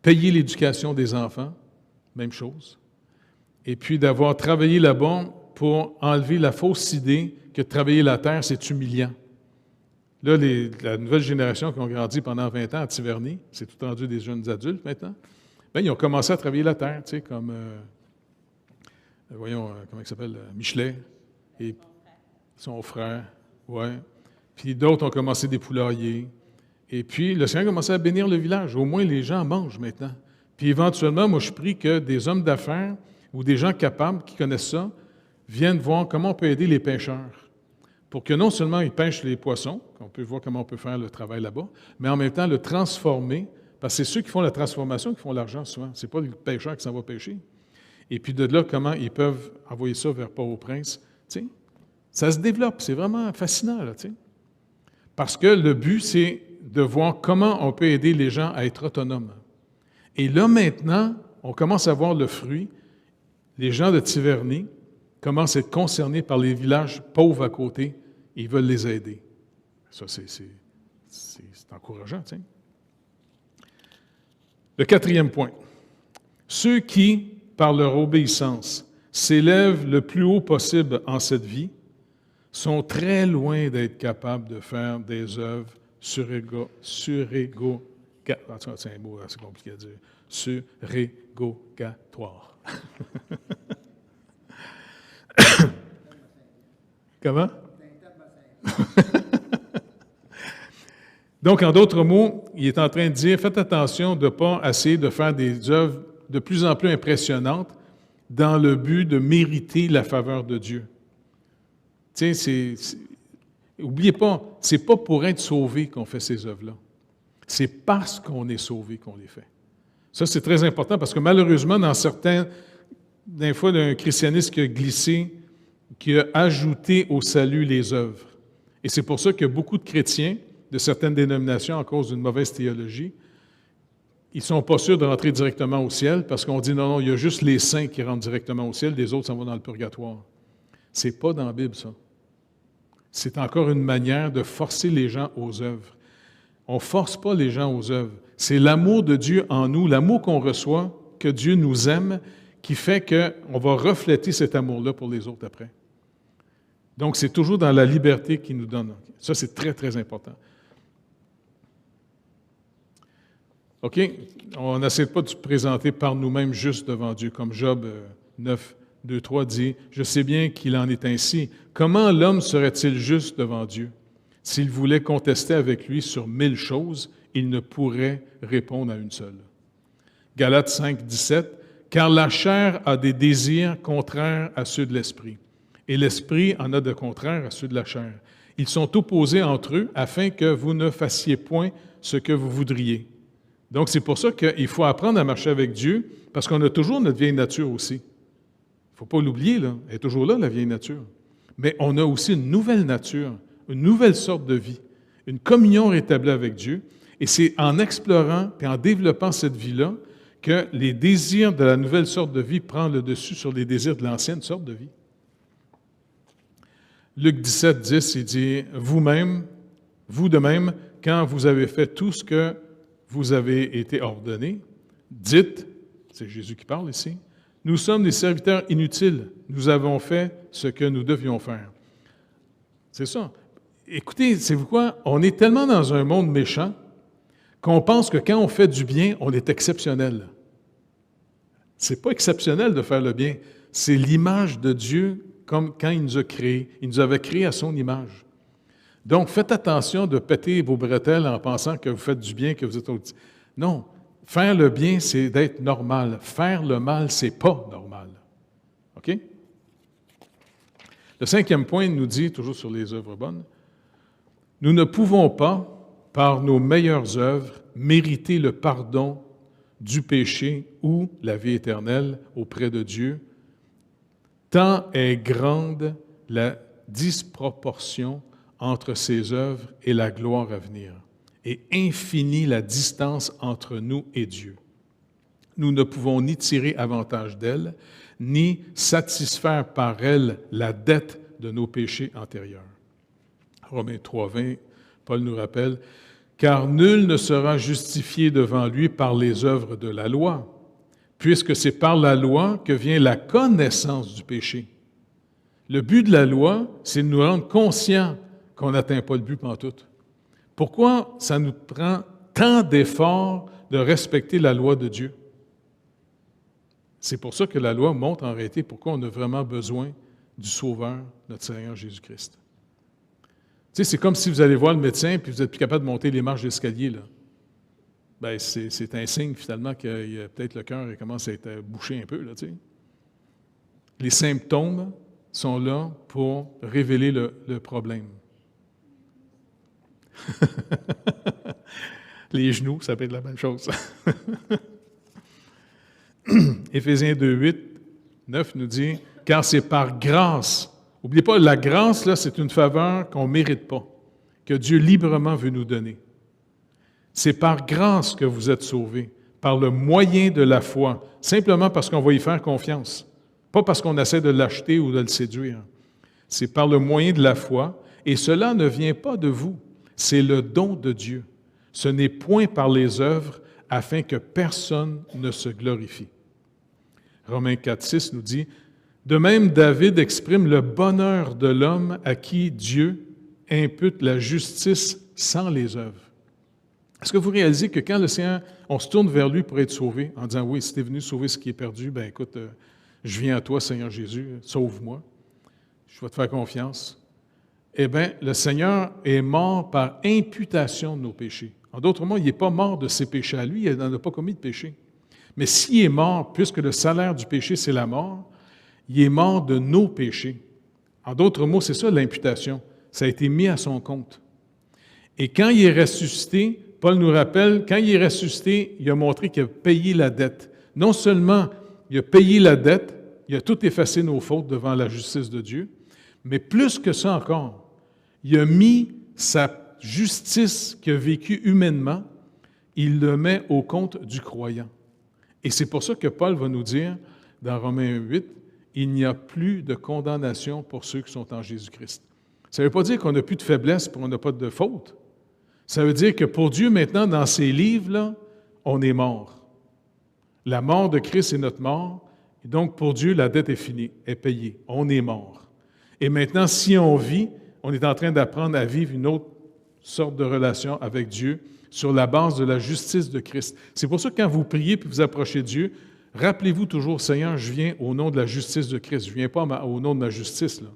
Payer l'éducation des enfants, même chose. Et puis d'avoir travaillé là-bas pour enlever la fausse idée que travailler la terre, c'est humiliant. Là, la nouvelle génération qui ont grandi pendant 20 ans à Tiverny, c'est tout rendu des jeunes adultes maintenant, bien, ils ont commencé à travailler la terre, tu sais, comme, comment il s'appelle, Michelet, et son frère, ouais. Puis d'autres ont commencé des poulaillers. Et puis, le Seigneur a commencé à bénir le village. Au moins, les gens mangent maintenant. Puis éventuellement, moi, je prie que des hommes d'affaires ou des gens capables qui connaissent ça viennent voir comment on peut aider les pêcheurs. Pour que non seulement ils pêchent les poissons, qu'on peut voir comment on peut faire le travail là-bas, mais en même temps le transformer, parce que c'est ceux qui font la transformation qui font l'argent souvent. Ce n'est pas le pêcheur qui s'en va pêcher. Et puis de là, comment ils peuvent envoyer ça vers Port-au-Prince. Tu sais, ça se développe, c'est vraiment fascinant, là, tu sais. Parce que le but, c'est de voir comment on peut aider les gens à être autonomes. Et là, maintenant, on commence à voir le fruit. Les gens de Tiverny commencent à être concernés par les villages pauvres à côté et ils veulent les aider. Ça, c'est encourageant, tu sais. Le 4e point. Ceux qui, par leur obéissance, s'élèvent le plus haut possible en cette vie, sont très loin d'être capables de faire des œuvres c'est un mot assez compliqué à dire. Surégogatoires. Comment? Donc, en d'autres mots, il est en train de dire, faites attention de ne pas essayer de faire des œuvres de plus en plus impressionnantes dans le but de mériter la faveur de Dieu. Tu sais, n'oubliez pas, ce n'est pas pour être sauvé qu'on fait ces œuvres-là. C'est parce qu'on est sauvé qu'on les fait. Ça, c'est très important parce que malheureusement, dans certains, des fois, d'un christianisme qui a glissé, qui a ajouté au salut les œuvres. Et c'est pour ça que beaucoup de chrétiens de certaines dénominations, à cause d'une mauvaise théologie, ils ne sont pas sûrs de rentrer directement au ciel parce qu'on dit non, il y a juste les saints qui rentrent directement au ciel, les autres s'en vont dans le purgatoire. Ce n'est pas dans la Bible, ça. C'est encore une manière de forcer les gens aux œuvres. On ne force pas les gens aux œuvres. C'est l'amour de Dieu en nous, l'amour qu'on reçoit, que Dieu nous aime, qui fait qu'on va refléter cet amour-là pour les autres après. Donc, c'est toujours dans la liberté qu'il nous donne. Ça, c'est très, très important. OK? On n'essaie pas de se présenter par nous-mêmes juste devant Dieu, comme Job 9, 2, 3 dit, « Je sais bien qu'il en est ainsi. Comment l'homme serait-il juste devant Dieu? S'il voulait contester avec lui sur 1000 choses, il ne pourrait répondre à une seule. » Galates 5, 17, « Car la chair a des désirs contraires à ceux de l'esprit, et l'esprit en a de contraires à ceux de la chair. Ils sont opposés entre eux afin que vous ne fassiez point ce que vous voudriez. » Donc, c'est pour ça qu'il faut apprendre à marcher avec Dieu, parce qu'on a toujours notre vieille nature aussi. Il ne faut pas l'oublier, là. Elle est toujours là, la vieille nature. Mais on a aussi une nouvelle nature, une nouvelle sorte de vie, une communion rétablie avec Dieu. Et c'est en explorant et en développant cette vie-là que les désirs de la nouvelle sorte de vie prennent le dessus sur les désirs de l'ancienne sorte de vie. Luc 17, 10, il dit « Vous de même, quand vous avez fait tout ce que vous avez été ordonné, dites, c'est Jésus qui parle ici, nous sommes des serviteurs inutiles, nous avons fait ce que nous devions faire. » C'est ça. Écoutez, savez-vous quoi? On est tellement dans un monde méchant qu'on pense que quand on fait du bien, on est exceptionnel. C'est pas exceptionnel de faire le bien, c'est l'image de Dieu comme quand il nous a créés. Il nous avait créés à son image. Donc, faites attention de péter vos bretelles en pensant que vous faites du bien, que vous êtes au-dessus. Non, faire le bien, c'est d'être normal. Faire le mal, c'est pas normal. OK? Le 5e point nous dit, toujours sur les œuvres bonnes, « Nous ne pouvons pas, par nos meilleures œuvres, mériter le pardon du péché ou la vie éternelle auprès de Dieu, tant est grande la disproportion entre ses œuvres et la gloire à venir, et infinie la distance entre nous et Dieu. Nous ne pouvons ni tirer avantage d'elle, ni satisfaire par elle la dette de nos péchés antérieurs. » Romains 3, 20, Paul nous rappelle, « Car nul ne sera justifié devant lui par les œuvres de la loi, puisque c'est par la loi que vient la connaissance du péché. » Le but de la loi, c'est de nous rendre conscients qu'on n'atteint pas le but pantoute. Pourquoi ça nous prend tant d'efforts de respecter la loi de Dieu? C'est pour ça que la loi montre en réalité pourquoi on a vraiment besoin du Sauveur, notre Seigneur Jésus-Christ. Tu sais, c'est comme si vous allez voir le médecin et vous n'êtes plus capable de monter les marches d'escalier, là. Bien, c'est un signe, finalement, que peut-être le cœur commence à être bouché un peu, là, tu sais. Les symptômes sont là pour révéler le problème. Les genoux, ça peut être la même chose. Éphésiens 2, 8, 9 nous dit « Car c'est par grâce. » N'oubliez pas, la grâce, là, c'est une faveur qu'on ne mérite pas, que Dieu librement veut nous donner. C'est par grâce que vous êtes sauvés, par le moyen de la foi, simplement parce qu'on va y faire confiance, pas parce qu'on essaie de l'acheter ou de le séduire. C'est par le moyen de la foi, et cela ne vient pas de vous, c'est le don de Dieu. Ce n'est point par les œuvres, afin que personne ne se glorifie. Romains 4, 6 nous dit, « De même, David exprime le bonheur de l'homme à qui Dieu impute la justice sans les œuvres. » Est-ce que vous réalisez que quand le Seigneur, on se tourne vers lui pour être sauvé, en disant, « Oui, si tu es venu sauver ce qui est perdu, bien écoute, je viens à toi, Seigneur Jésus, sauve-moi, je vais te faire confiance. » Eh bien, le Seigneur est mort par imputation de nos péchés. En d'autres mots, il n'est pas mort de ses péchés à lui, il n'en a pas commis de péché. Mais s'il est mort, puisque le salaire du péché, c'est la mort, il est mort de nos péchés. En d'autres mots, c'est ça l'imputation. Ça a été mis à son compte. Et quand il est ressuscité, Paul nous rappelle, quand il est ressuscité, il a montré qu'il a payé la dette. Non seulement il a payé la dette, il a tout effacé nos fautes devant la justice de Dieu, mais plus que ça encore, il a mis sa justice qu'il a vécue humainement, il le met au compte du croyant. Et c'est pour ça que Paul va nous dire, dans Romains 8, « Il n'y a plus de condamnation pour ceux qui sont en Jésus-Christ. » Ça ne veut pas dire qu'on n'a plus de faiblesse et qu'on n'a pas de faute. Ça veut dire que pour Dieu, maintenant, dans ces livres-là, on est mort. La mort de Christ est notre mort, Et donc, pour Dieu, la dette est finie, est payée. On est mort. Et maintenant, si on vit, on est en train d'apprendre à vivre une autre sorte de relation avec Dieu sur la base de la justice de Christ. C'est pour ça que quand vous priez et vous approchez de Dieu, rappelez-vous toujours, Seigneur, je viens au nom de la justice de Christ. Je ne viens pas au nom de ma justice, là.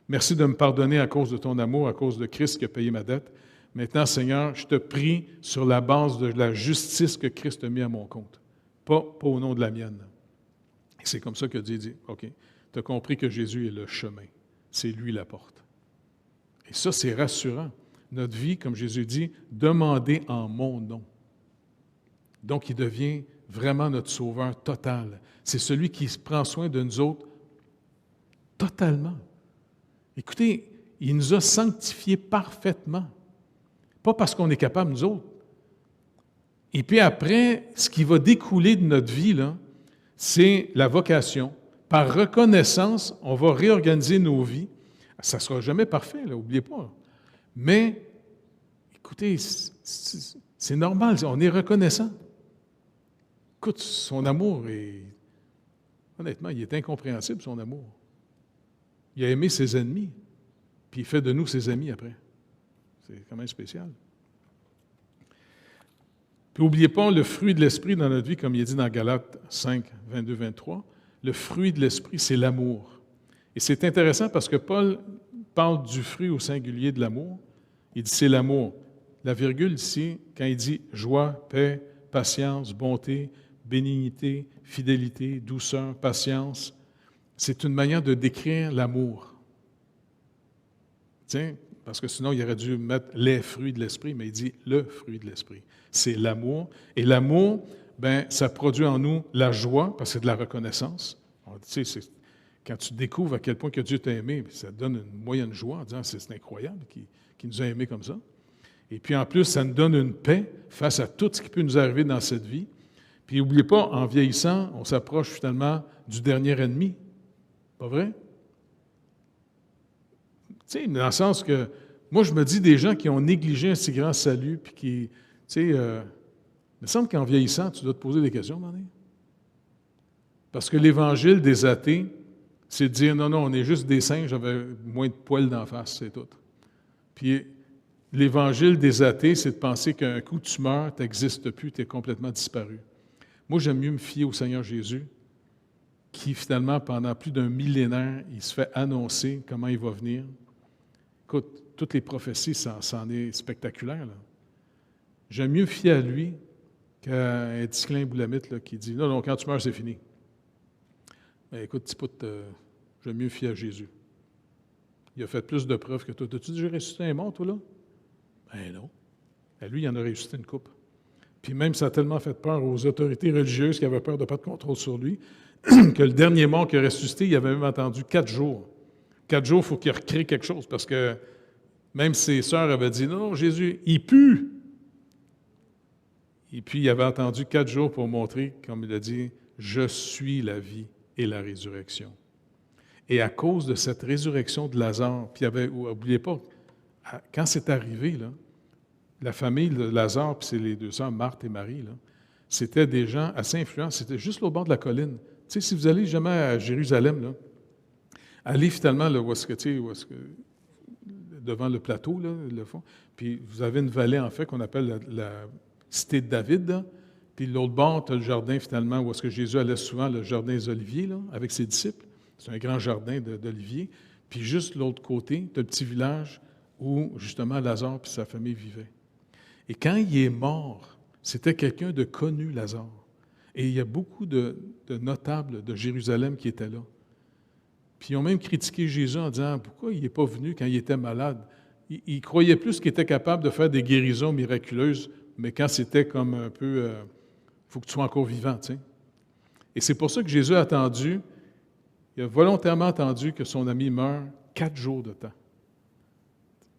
Merci de me pardonner à cause de ton amour, à cause de Christ qui a payé ma dette. Maintenant, Seigneur, je te prie sur la base de la justice que Christ a mis à mon compte, pas au nom de la mienne. Et c'est comme ça que Dieu dit, OK, tu as compris que Jésus est le chemin. C'est lui la porte. Et ça, c'est rassurant. Notre vie, comme Jésus dit, demandez en mon nom. Donc, il devient vraiment notre sauveur total. C'est celui qui prend soin de nous autres totalement. Écoutez, il nous a sanctifiés parfaitement. Pas parce qu'on est capable, nous autres. Et puis après, ce qui va découler de notre vie, là, c'est la vocation. Par reconnaissance, on va réorganiser nos vies. Ça ne sera jamais parfait, n'oubliez pas. Mais, écoutez, c'est normal, on est reconnaissant. Écoute, son amour est... Honnêtement, il est incompréhensible, son amour. Il a aimé ses ennemis, puis il fait de nous ses amis après. C'est quand même spécial. Puis n'oubliez pas le fruit de l'Esprit dans notre vie, comme il est dit dans Galates 5, 22, 23. Le fruit de l'Esprit, c'est l'amour. Et c'est intéressant parce que Paul parle du fruit au singulier de l'amour. Il dit c'est l'amour. La virgule ici, quand il dit joie, paix, patience, bonté, bénignité, fidélité, douceur, patience, c'est une manière de décrire l'amour. Tiens, parce que sinon, il aurait dû mettre les fruits de l'Esprit, mais il dit le fruit de l'Esprit. C'est l'amour. Et l'amour, ben, ça produit en nous la joie, parce que c'est de la reconnaissance. Tu sais, quand tu découvres à quel point que Dieu t'a aimé, ça te donne une moyenne joie en disant c'est incroyable qu'il nous a aimés comme ça. Et puis en plus, ça nous donne une paix face à tout ce qui peut nous arriver dans cette vie. Puis n'oubliez pas, en vieillissant, on s'approche finalement du dernier ennemi. Pas vrai? Tu sais, dans le sens que, moi, je me dis des gens qui ont négligé un si grand salut, puis qui, tu sais, il me semble qu'en vieillissant, tu dois te poser des questions, Mané. Parce que l'évangile des athées, c'est de dire, non, on est juste des singes, j'avais moins de poils d'en face, c'est tout. Puis l'évangile des athées, c'est de penser qu'un coup tu meurs, tu n'existes plus, tu es complètement disparu. Moi, j'aime mieux me fier au Seigneur Jésus, qui finalement, pendant plus d'un millénaire, il se fait annoncer comment il va venir. Écoute, toutes les prophéties, c'en est spectaculaire, là. J'aime mieux me fier à lui qu'à un Disclin Boulamite là, qui dit « Non, quand tu meurs, c'est fini. » Mais écoute, petit pote, j'aime mieux me fier à Jésus. Il a fait plus de preuves que toi. T'as-tu déjà ressuscité un mort, toi, là? Ben non. Ben, lui, il en a ressuscité une couple. Puis même, ça a tellement fait peur aux autorités religieuses qui avaient peur de ne pas de contrôle sur lui, que le dernier mort qui a ressuscité, il avait même attendu 4 jours. 4 jours, il faut qu'il recrée quelque chose, parce que même ses sœurs avaient dit « Non, Jésus, il pue! » Et puis, il avait attendu 4 jours pour montrer, comme il a dit, « Je suis la vie et la résurrection. » Et à cause de cette résurrection de Lazare, puis n'oubliez pas, quand c'est arrivé, là, la famille de Lazare, puis c'est les 2 sœurs, Marthe et Marie, là, c'était des gens assez influents, c'était juste au bord de la colline. Tu sais, si vous allez jamais à Jérusalem, là, allez finalement là, devant le plateau, là, le fond, puis vous avez une vallée, en fait, qu'on appelle la cité de David, là, puis de l'autre bord, tu as le jardin, finalement, où est-ce que Jésus allait souvent, le jardin des Oliviers, là, avec ses disciples. C'est un grand jardin d'oliviers. Puis juste de l'autre côté, tu as le petit village où, justement, Lazare et sa famille vivaient. Et quand il est mort, c'était quelqu'un de connu, Lazare. Et il y a beaucoup de notables de Jérusalem qui étaient là. Puis ils ont même critiqué Jésus en disant « Pourquoi il n'est pas venu quand il était malade? » Ils croyaient plus qu'il était capable de faire des guérisons miraculeuses, mais quand c'était comme un peu « faut que tu sois encore vivant », tu sais. Et c'est pour ça que Jésus a attendu, il a volontairement attendu que son ami meure 4 jours de temps.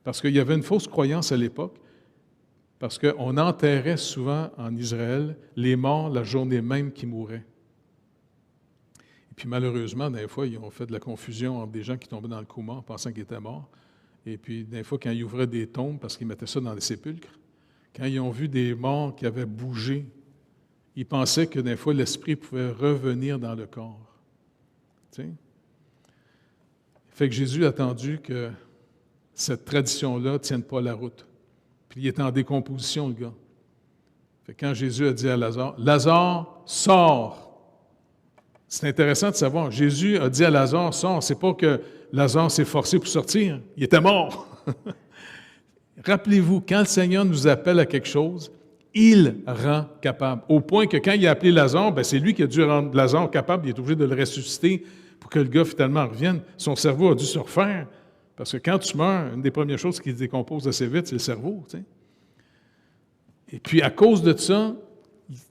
Parce qu'il y avait une fausse croyance à l'époque, parce qu'on enterrait souvent en Israël les morts la journée même qu'ils mouraient. Et puis malheureusement, des fois, ils ont fait de la confusion entre des gens qui tombaient dans le coma en pensant qu'ils étaient morts. Et puis des fois, quand ils ouvraient des tombes, parce qu'ils mettaient ça dans les sépulcres, quand ils ont vu des morts qui avaient bougé, ils pensaient que des fois, l'esprit pouvait revenir dans le corps. Tu sais? Fait que Jésus a attendu que cette tradition-là ne tienne pas la route. Puis il est en décomposition, le gars. Fait que quand Jésus a dit à Lazare, « Lazare, sors! » C'est intéressant de savoir, Jésus a dit à Lazare, « Sors », c'est pas que Lazare s'est forcé pour sortir, il était mort. Rappelez-vous, quand le Seigneur nous appelle à quelque chose, il rend capable. Au point que quand il a appelé Lazare, ben c'est lui qui a dû rendre Lazare capable, il est obligé de le ressusciter pour que le gars finalement revienne. Son cerveau a dû se refaire. Parce que quand tu meurs, une des premières choses qui se décompose assez vite, c'est le cerveau. Tu sais. Et puis à cause de ça,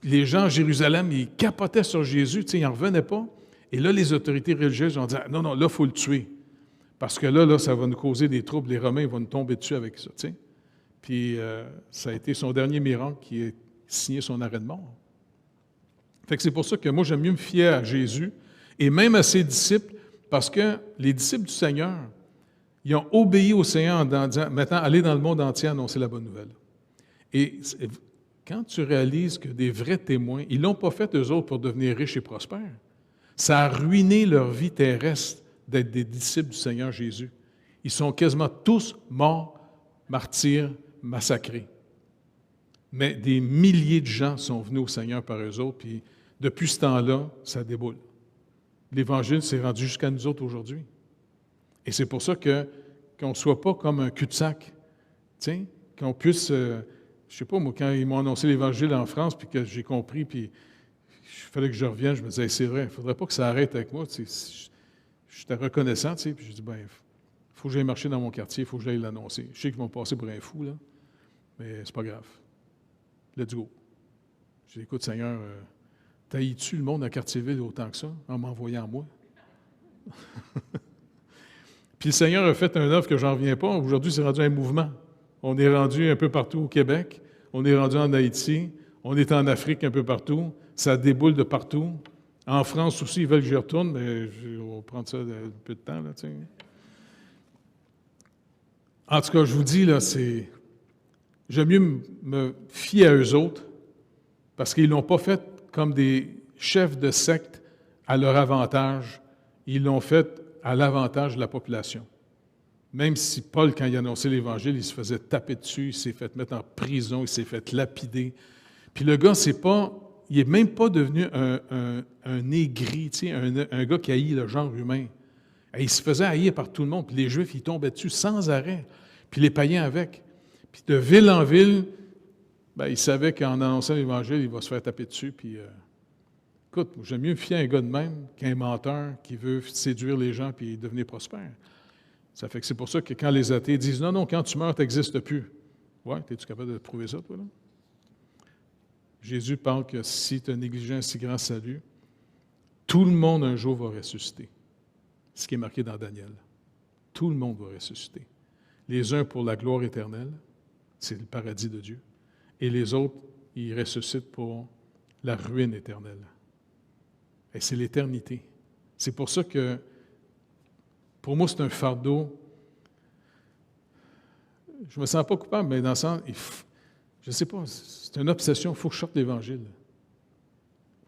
les gens à Jérusalem, ils capotaient sur Jésus, tu sais, ils n'en revenaient pas. Et là, les autorités religieuses ont dit, non, non, là, il faut le tuer. Parce que là, ça va nous causer des troubles. Les Romains vont nous tomber dessus avec ça. Tu sais. Puis ça a été son dernier miracle qui a signé son arrêt de mort. Fait que c'est pour ça que moi, j'aime mieux me fier à Jésus et même à ses disciples, parce que les disciples du Seigneur, ils ont obéi au Seigneur en disant, maintenant, allez dans le monde entier annoncer la bonne nouvelle. Et quand tu réalises que des vrais témoins, ils ne l'ont pas fait eux autres pour devenir riches et prospères. Ça a ruiné leur vie terrestre d'être des disciples du Seigneur Jésus. Ils sont quasiment tous morts, martyrs, massacrés. Mais des milliers de gens sont venus au Seigneur par eux autres, puis depuis ce temps-là, ça déboule. L'Évangile s'est rendu jusqu'à nous autres aujourd'hui. Et c'est pour ça qu'on ne soit pas comme un cul-de-sac, tu sais, qu'on puisse, je ne sais pas, moi, quand ils m'ont annoncé l'Évangile en France, puis que j'ai compris, puis il fallait que je revienne, je me disais, hey, c'est vrai, il ne faudrait pas que ça arrête avec moi, tu sais, j'étais reconnaissant, tu sais, puis je dis, ben, il faut que j'aille marcher dans mon quartier, il faut que j'aille l'annoncer. Je sais qu'ils vont passer pour un fou, là, mais c'est pas grave. Let's go. J'ai dit, écoute, Seigneur, t'haïs-tu le monde à Cartierville autant que ça, en m'envoyant à moi? Puis le Seigneur a fait un œuvre que j'en reviens pas. Aujourd'hui, c'est rendu un mouvement. On est rendu un peu partout au Québec, on est rendu en Haïti, on est en Afrique un peu partout, ça déboule de partout. En France aussi, ils veulent que j'y retourne, mais on va prendre ça un peu de temps, là, tu sais. En tout cas, je vous dis, là, j'aime mieux me fier à eux autres, parce qu'ils ne l'ont pas fait comme des chefs de secte à leur avantage, ils l'ont fait à l'avantage de la population. Même si Paul, quand il annonçait l'Évangile, il se faisait taper dessus, il s'est fait mettre en prison, il s'est fait lapider. Puis le gars, il n'est même pas devenu un aigri, tu sais, un gars qui haït le genre humain. Et il se faisait haïr par tout le monde, puis les Juifs, ils tombaient dessus sans arrêt, puis les païens avec. Puis de ville en ville, ben, il savait qu'en annonçant l'Évangile, il va se faire taper dessus, puis... Écoute, j'aime mieux me fier à un gars de même qu'un menteur qui veut séduire les gens puis devenir prospère. Ça fait que c'est pour ça que quand les athées disent « Non, non, quand tu meurs, tu n'existes plus. » Ouais, es-tu capable de prouver ça, toi, là? Jésus parle que si tu as négligé un si grand salut, tout le monde un jour va ressusciter. Ce qui est marqué dans Daniel. Tout le monde va ressusciter. Les uns pour la gloire éternelle, c'est le paradis de Dieu, et les autres, ils ressuscitent pour la ruine éternelle. Et c'est l'éternité. C'est pour ça que, pour moi, c'est un fardeau. Je ne me sens pas coupable, mais dans le sens, je ne sais pas, c'est une obsession, il faut que je sorte l'Évangile.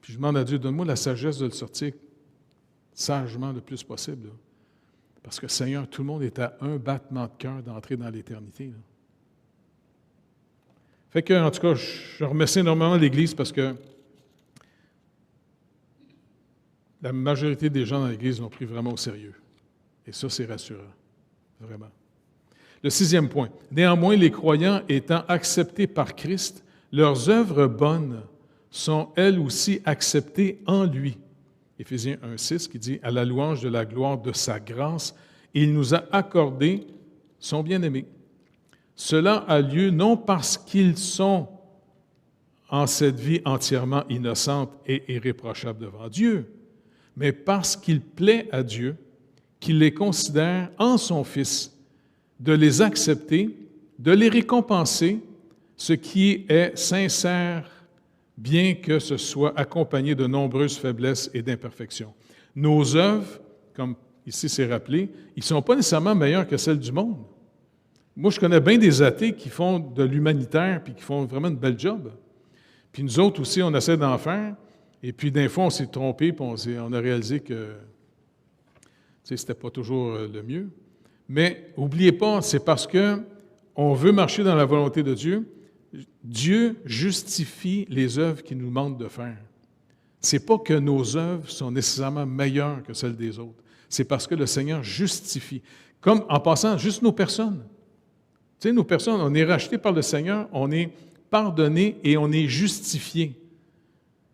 Puis je demande à Dieu, donne-moi la sagesse de le sortir sagement le plus possible. Là. Parce que, Seigneur, tout le monde est à un battement de cœur d'entrer dans l'éternité. Là. Fait que, en tout cas, je remercie énormément l'Église parce que la majorité des gens dans l'Église l'ont pris vraiment au sérieux. Et ça, c'est rassurant. Vraiment. Le 6e point. Néanmoins, les croyants étant acceptés par Christ, leurs œuvres bonnes sont elles aussi acceptées en lui. Éphésiens 1,6 qui dit « À la louange de la gloire de sa grâce, il nous a accordé son bien-aimé. Cela a lieu non parce qu'ils sont en cette vie entièrement innocente et irréprochable devant Dieu, mais parce qu'il plaît à Dieu, qu'il les considère en son Fils, de les accepter, de les récompenser, ce qui est sincère, bien que ce soit accompagné de nombreuses faiblesses et d'imperfections. Nos œuvres, comme ici c'est rappelé, ils ne sont pas nécessairement meilleures que celles du monde. Moi, je connais bien des athées qui font de l'humanitaire puis qui font vraiment une belle job. Puis nous autres aussi, on essaie d'en faire, et puis des fois, on s'est trompé, puis on a réalisé que ce n'était pas toujours le mieux. Mais n'oubliez pas, c'est parce qu'on veut marcher dans la volonté de Dieu. Dieu justifie les œuvres qu'il nous demande de faire. Ce n'est pas que nos œuvres sont nécessairement meilleures que celles des autres. C'est parce que le Seigneur justifie. Comme en passant, juste nos personnes. Tu sais, nos personnes, on est rachetés par le Seigneur, on est pardonnés et on est justifiés.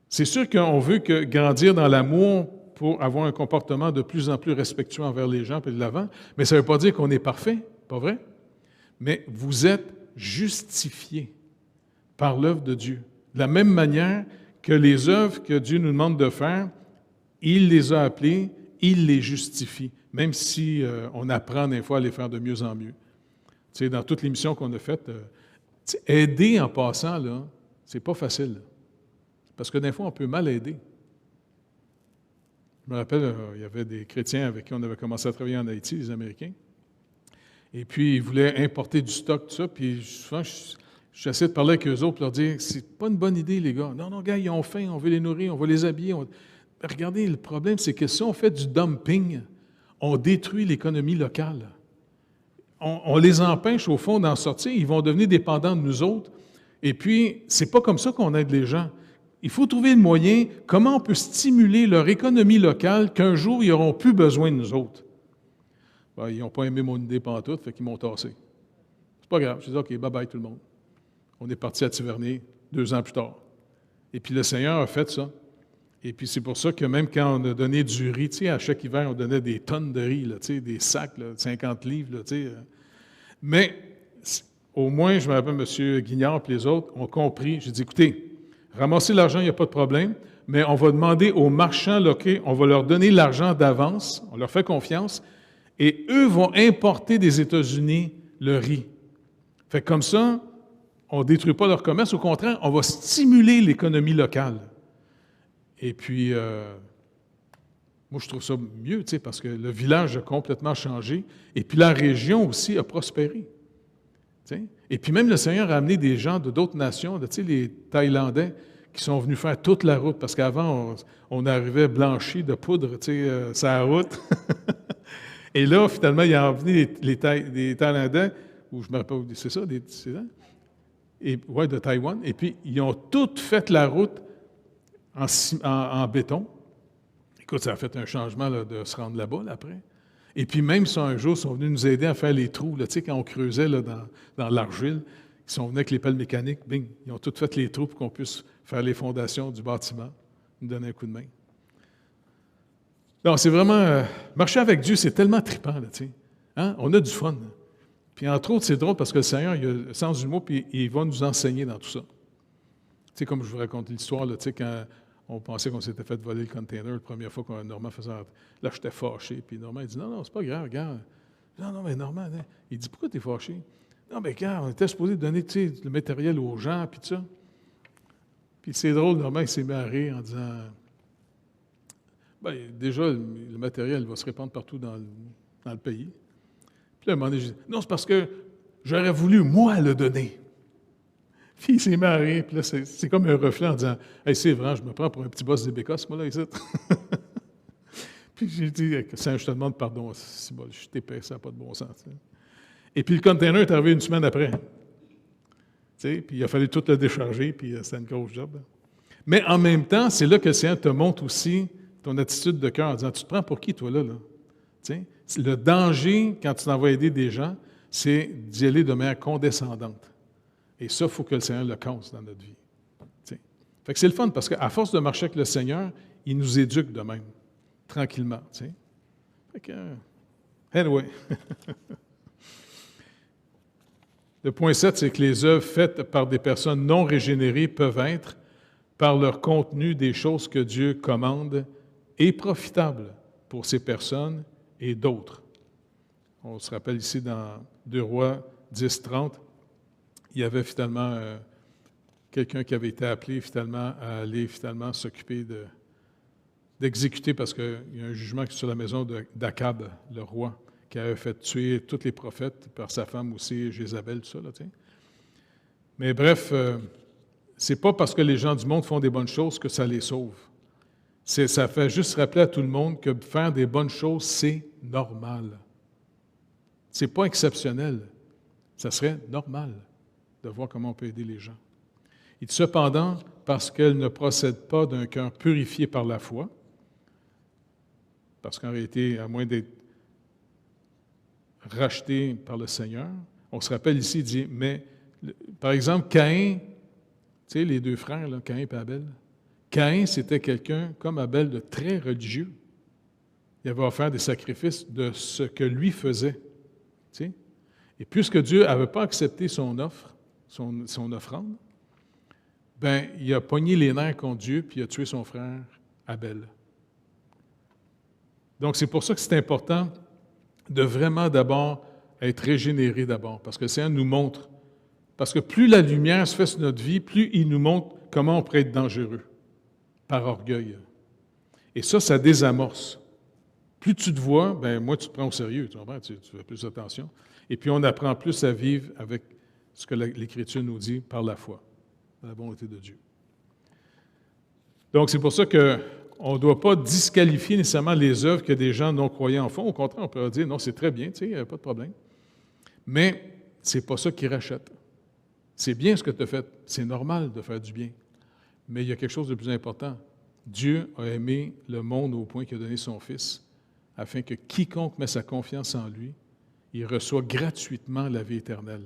C'est sûr qu'on veut grandir dans l'amour pour avoir un comportement de plus en plus respectueux envers les gens et de l'avant, mais ça ne veut pas dire qu'on est parfait, pas vrai? Mais vous êtes justifiés par l'œuvre de Dieu. De la même manière que les œuvres que Dieu nous demande de faire, il les a appelées, il les justifie, même si on apprend des fois à les faire de mieux en mieux. Tu sais, dans toutes les missions qu'on a faites, aider en passant, là, c'est pas facile. Parce que des fois, on peut mal aider. Je me rappelle, il y avait des chrétiens avec qui on avait commencé à travailler en Haïti, les Américains. Et puis, ils voulaient importer du stock, tout ça. Puis, souvent, j'essaie de parler avec eux autres pour leur dire, c'est pas une bonne idée, les gars. Non, gars, ils ont faim, on veut les nourrir, on va les habiller. Regardez, le problème, c'est que si on fait du dumping, on détruit l'économie locale. On les empêche, au fond, d'en sortir. Ils vont devenir dépendants de nous autres. Et puis, c'est pas comme ça qu'on aide les gens. Il faut trouver le moyen, comment on peut stimuler leur économie locale qu'un jour, ils n'auront plus besoin de nous autres. Ben, ils n'ont pas aimé mon idée pantoute, fait qu'ils m'ont tassé. C'est pas grave. Je dis, OK, bye-bye tout le monde. On est parti à Tiverny 2 ans plus tard. Et puis le Seigneur a fait ça. Et puis c'est pour ça que même quand on a donné du riz, tu sais, à chaque hiver, on donnait des tonnes de riz, là, tu sais, des sacs, là, 50 livres, là, tu sais. Mais au moins, je me rappelle, M. Guignard et les autres ont compris. J'ai dit, écoutez, ramasser l'argent, il n'y a pas de problème, mais on va demander aux marchands locaux, on va leur donner l'argent d'avance, on leur fait confiance, et eux vont importer des États-Unis le riz. Fait que comme ça, on ne détruit pas leur commerce, au contraire, on va stimuler l'économie locale. Et puis, moi, je trouve ça mieux, tu sais, parce que le village a complètement changé, et puis la région aussi a prospéré. Tu sais. Et puis même le Seigneur a amené des gens de d'autres nations, tu sais, les Thaïlandais, qui sont venus faire toute la route, parce qu'avant, on arrivait blanchi de poudre, tu sais, sur la route. Et là, finalement, il y a venu des Thaïlandais, ou je ne me rappelle pas, c'est ça, c'est ça? Et, ouais, de Taïwan. Et puis, ils ont toutes fait la route en béton. Écoute, ça a fait un changement là, de se rendre là-bas, là, après. Et puis même ça, un jour, ils sont venus nous aider à faire les trous. Là, tu sais, quand on creusait là, dans l'argile, ils sont venus avec les pelles mécaniques, bing, ils ont toutes fait les trous pour qu'on puisse faire les fondations du bâtiment, nous donner un coup de main. Donc, c'est vraiment... marcher avec Dieu, c'est tellement trippant, là, tu sais. Hein? On a du fun. Puis entre autres, c'est drôle parce que le Seigneur, il a le sens du mot, puis il va nous enseigner dans tout ça. Tu sais, comme je vous raconte l'histoire, là, tu sais, quand on pensait qu'on s'était fait voler le container la première fois qu'on Normand faisait... Là, j'étais fâché, puis Normand, il dit, non, c'est pas grave, regarde. Non, mais Normand, hein? Il dit, pourquoi tu es fâché? Non, mais regarde, on était supposé donner, tu sais, le matériel aux gens, puis tout ça. Puis c'est drôle, Normand, il s'est mis à rire en disant, bien, déjà, le matériel va se répandre partout dans le pays. Puis là, à un moment donné, je dis, non, c'est parce que j'aurais voulu, moi, le donner. Puis il s'est mis à rire, puis là, c'est comme un reflet en disant, hey, c'est vrai, je me prends pour un petit boss des Bécosses, moi, là, ici. Puis j'ai dit, Seigneur, je te demande pardon, si bon, je t'épais, ça n'a pas de bon sens. T'sais. Et puis le container est arrivé une semaine après. T'sais, puis il a fallu tout le décharger, puis c'était une grosse job. Là. Mais en même temps, c'est là que le Seigneur te montre aussi ton attitude de cœur en disant, tu te prends pour qui, toi, là? T'sais? Le danger, quand tu t'en vas aider des gens, c'est d'y aller de manière condescendante. Et ça, il faut que le Seigneur le casse dans notre vie. T'sais. Fait que c'est le fun, parce qu'à force de marcher avec le Seigneur, il nous éduque de même, tranquillement. T'sais. Fait que, anyway. Le point 7, c'est que les œuvres faites par des personnes non régénérées peuvent être, par leur contenu, des choses que Dieu commande et profitables pour ces personnes et d'autres. On se rappelle ici dans 2 Rois 10, 30, il y avait finalement quelqu'un qui avait été appelé finalement à aller finalement s'occuper d'exécuter, parce qu'il y a un jugement sur la maison d'Akab, le roi, qui avait fait tuer tous les prophètes, par sa femme aussi, Jézabel, tout ça. Là, tu sais. Mais bref, C'est pas parce que les gens du monde font des bonnes choses que ça les sauve. Ça fait juste rappeler à tout le monde que faire des bonnes choses, c'est normal. C'est pas exceptionnel. Ça serait normal de voir comment on peut aider les gens. Et cependant, parce qu'elle ne procède pas d'un cœur purifié par la foi, parce qu'en réalité, à moins d'être racheté par le Seigneur, on se rappelle ici, il dit, mais, par exemple, Caïn, tu sais, les deux frères, là, Caïn et Abel, Caïn, c'était quelqu'un, comme Abel, de très religieux. Il avait offert des sacrifices de ce que lui faisait. Tu sais. Et puisque Dieu n'avait pas accepté son offre, son offrande, ben, il a pogné les nerfs contre Dieu, puis il a tué son frère Abel. Donc, c'est pour ça que c'est important de vraiment d'abord être régénéré d'abord, parce que le Seigneur nous montre. Parce que plus la lumière se fait sur notre vie, plus il nous montre comment on pourrait être dangereux, par orgueil. Et ça désamorce. Plus tu te vois, ben moi, tu te prends au sérieux, tu comprends? Tu fais plus attention. Et puis, on apprend plus à vivre avec ce que l'Écriture nous dit par la foi, la bonté de Dieu. Donc, c'est pour ça qu'on ne doit pas disqualifier nécessairement les œuvres que des gens non-croyants font. Au contraire, on peut leur dire, non, c'est très bien, tu sais, il n'y a pas de problème. Mais ce n'est pas ça qui rachète. C'est bien ce que tu as fait. C'est normal de faire du bien. Mais il y a quelque chose de plus important. Dieu a aimé le monde au point qu'il a donné son Fils, afin que quiconque met sa confiance en lui, il reçoit gratuitement la vie éternelle.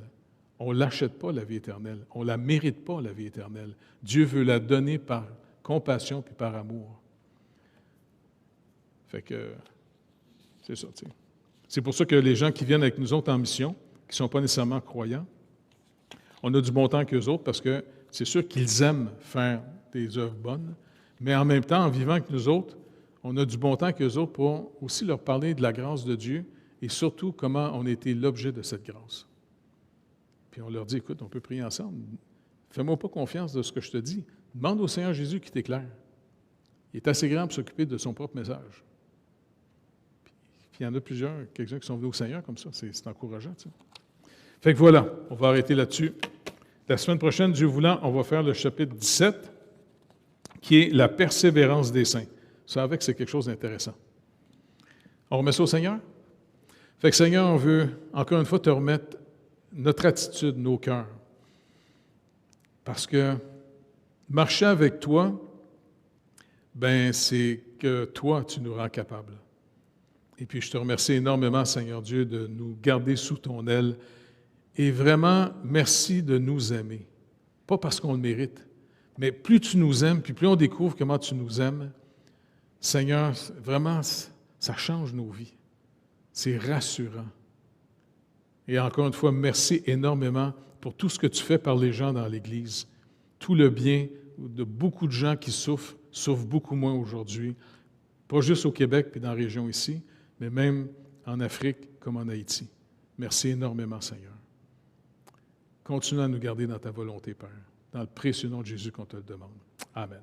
On ne l'achète pas, la vie éternelle. On ne la mérite pas, la vie éternelle. Dieu veut la donner par compassion puis par amour. Fait que, c'est ça, tu sais. C'est pour ça que les gens qui viennent avec nous autres en mission, qui ne sont pas nécessairement croyants, on a du bon temps qu'eux autres parce que c'est sûr qu'ils aiment faire des œuvres bonnes, mais en même temps, en vivant avec nous autres, on a du bon temps qu'eux autres pour aussi leur parler de la grâce de Dieu et surtout comment on a été l'objet de cette grâce. Puis on leur dit, écoute, on peut prier ensemble. Fais-moi pas confiance de ce que je te dis. Demande au Seigneur Jésus qui t'éclaire. Il est assez grand pour s'occuper de son propre message. Puis il y en a plusieurs, quelques-uns qui sont venus au Seigneur comme ça. C'est encourageant, tu sais. Fait que voilà, on va arrêter là-dessus. La semaine prochaine, Dieu voulant, on va faire le chapitre 17, qui est la persévérance des saints. Ça, avec, c'est quelque chose d'intéressant. On remet ça au Seigneur? Fait que Seigneur, on veut, encore une fois, te remettre notre attitude, nos cœurs. Parce que marcher avec toi, ben c'est que toi, tu nous rends capables. Et puis, je te remercie énormément, Seigneur Dieu, de nous garder sous ton aile. Et vraiment, merci de nous aimer. Pas parce qu'on le mérite, mais plus tu nous aimes, puis plus on découvre comment tu nous aimes, Seigneur, vraiment, ça change nos vies. C'est rassurant. Et encore une fois, merci énormément pour tout ce que tu fais par les gens dans l'Église. Tout le bien de beaucoup de gens qui souffrent beaucoup moins aujourd'hui. Pas juste au Québec puis dans la région ici, mais même en Afrique comme en Haïti. Merci énormément, Seigneur. Continue à nous garder dans ta volonté, Père. Dans le précieux nom de Jésus qu'on te le demande. Amen.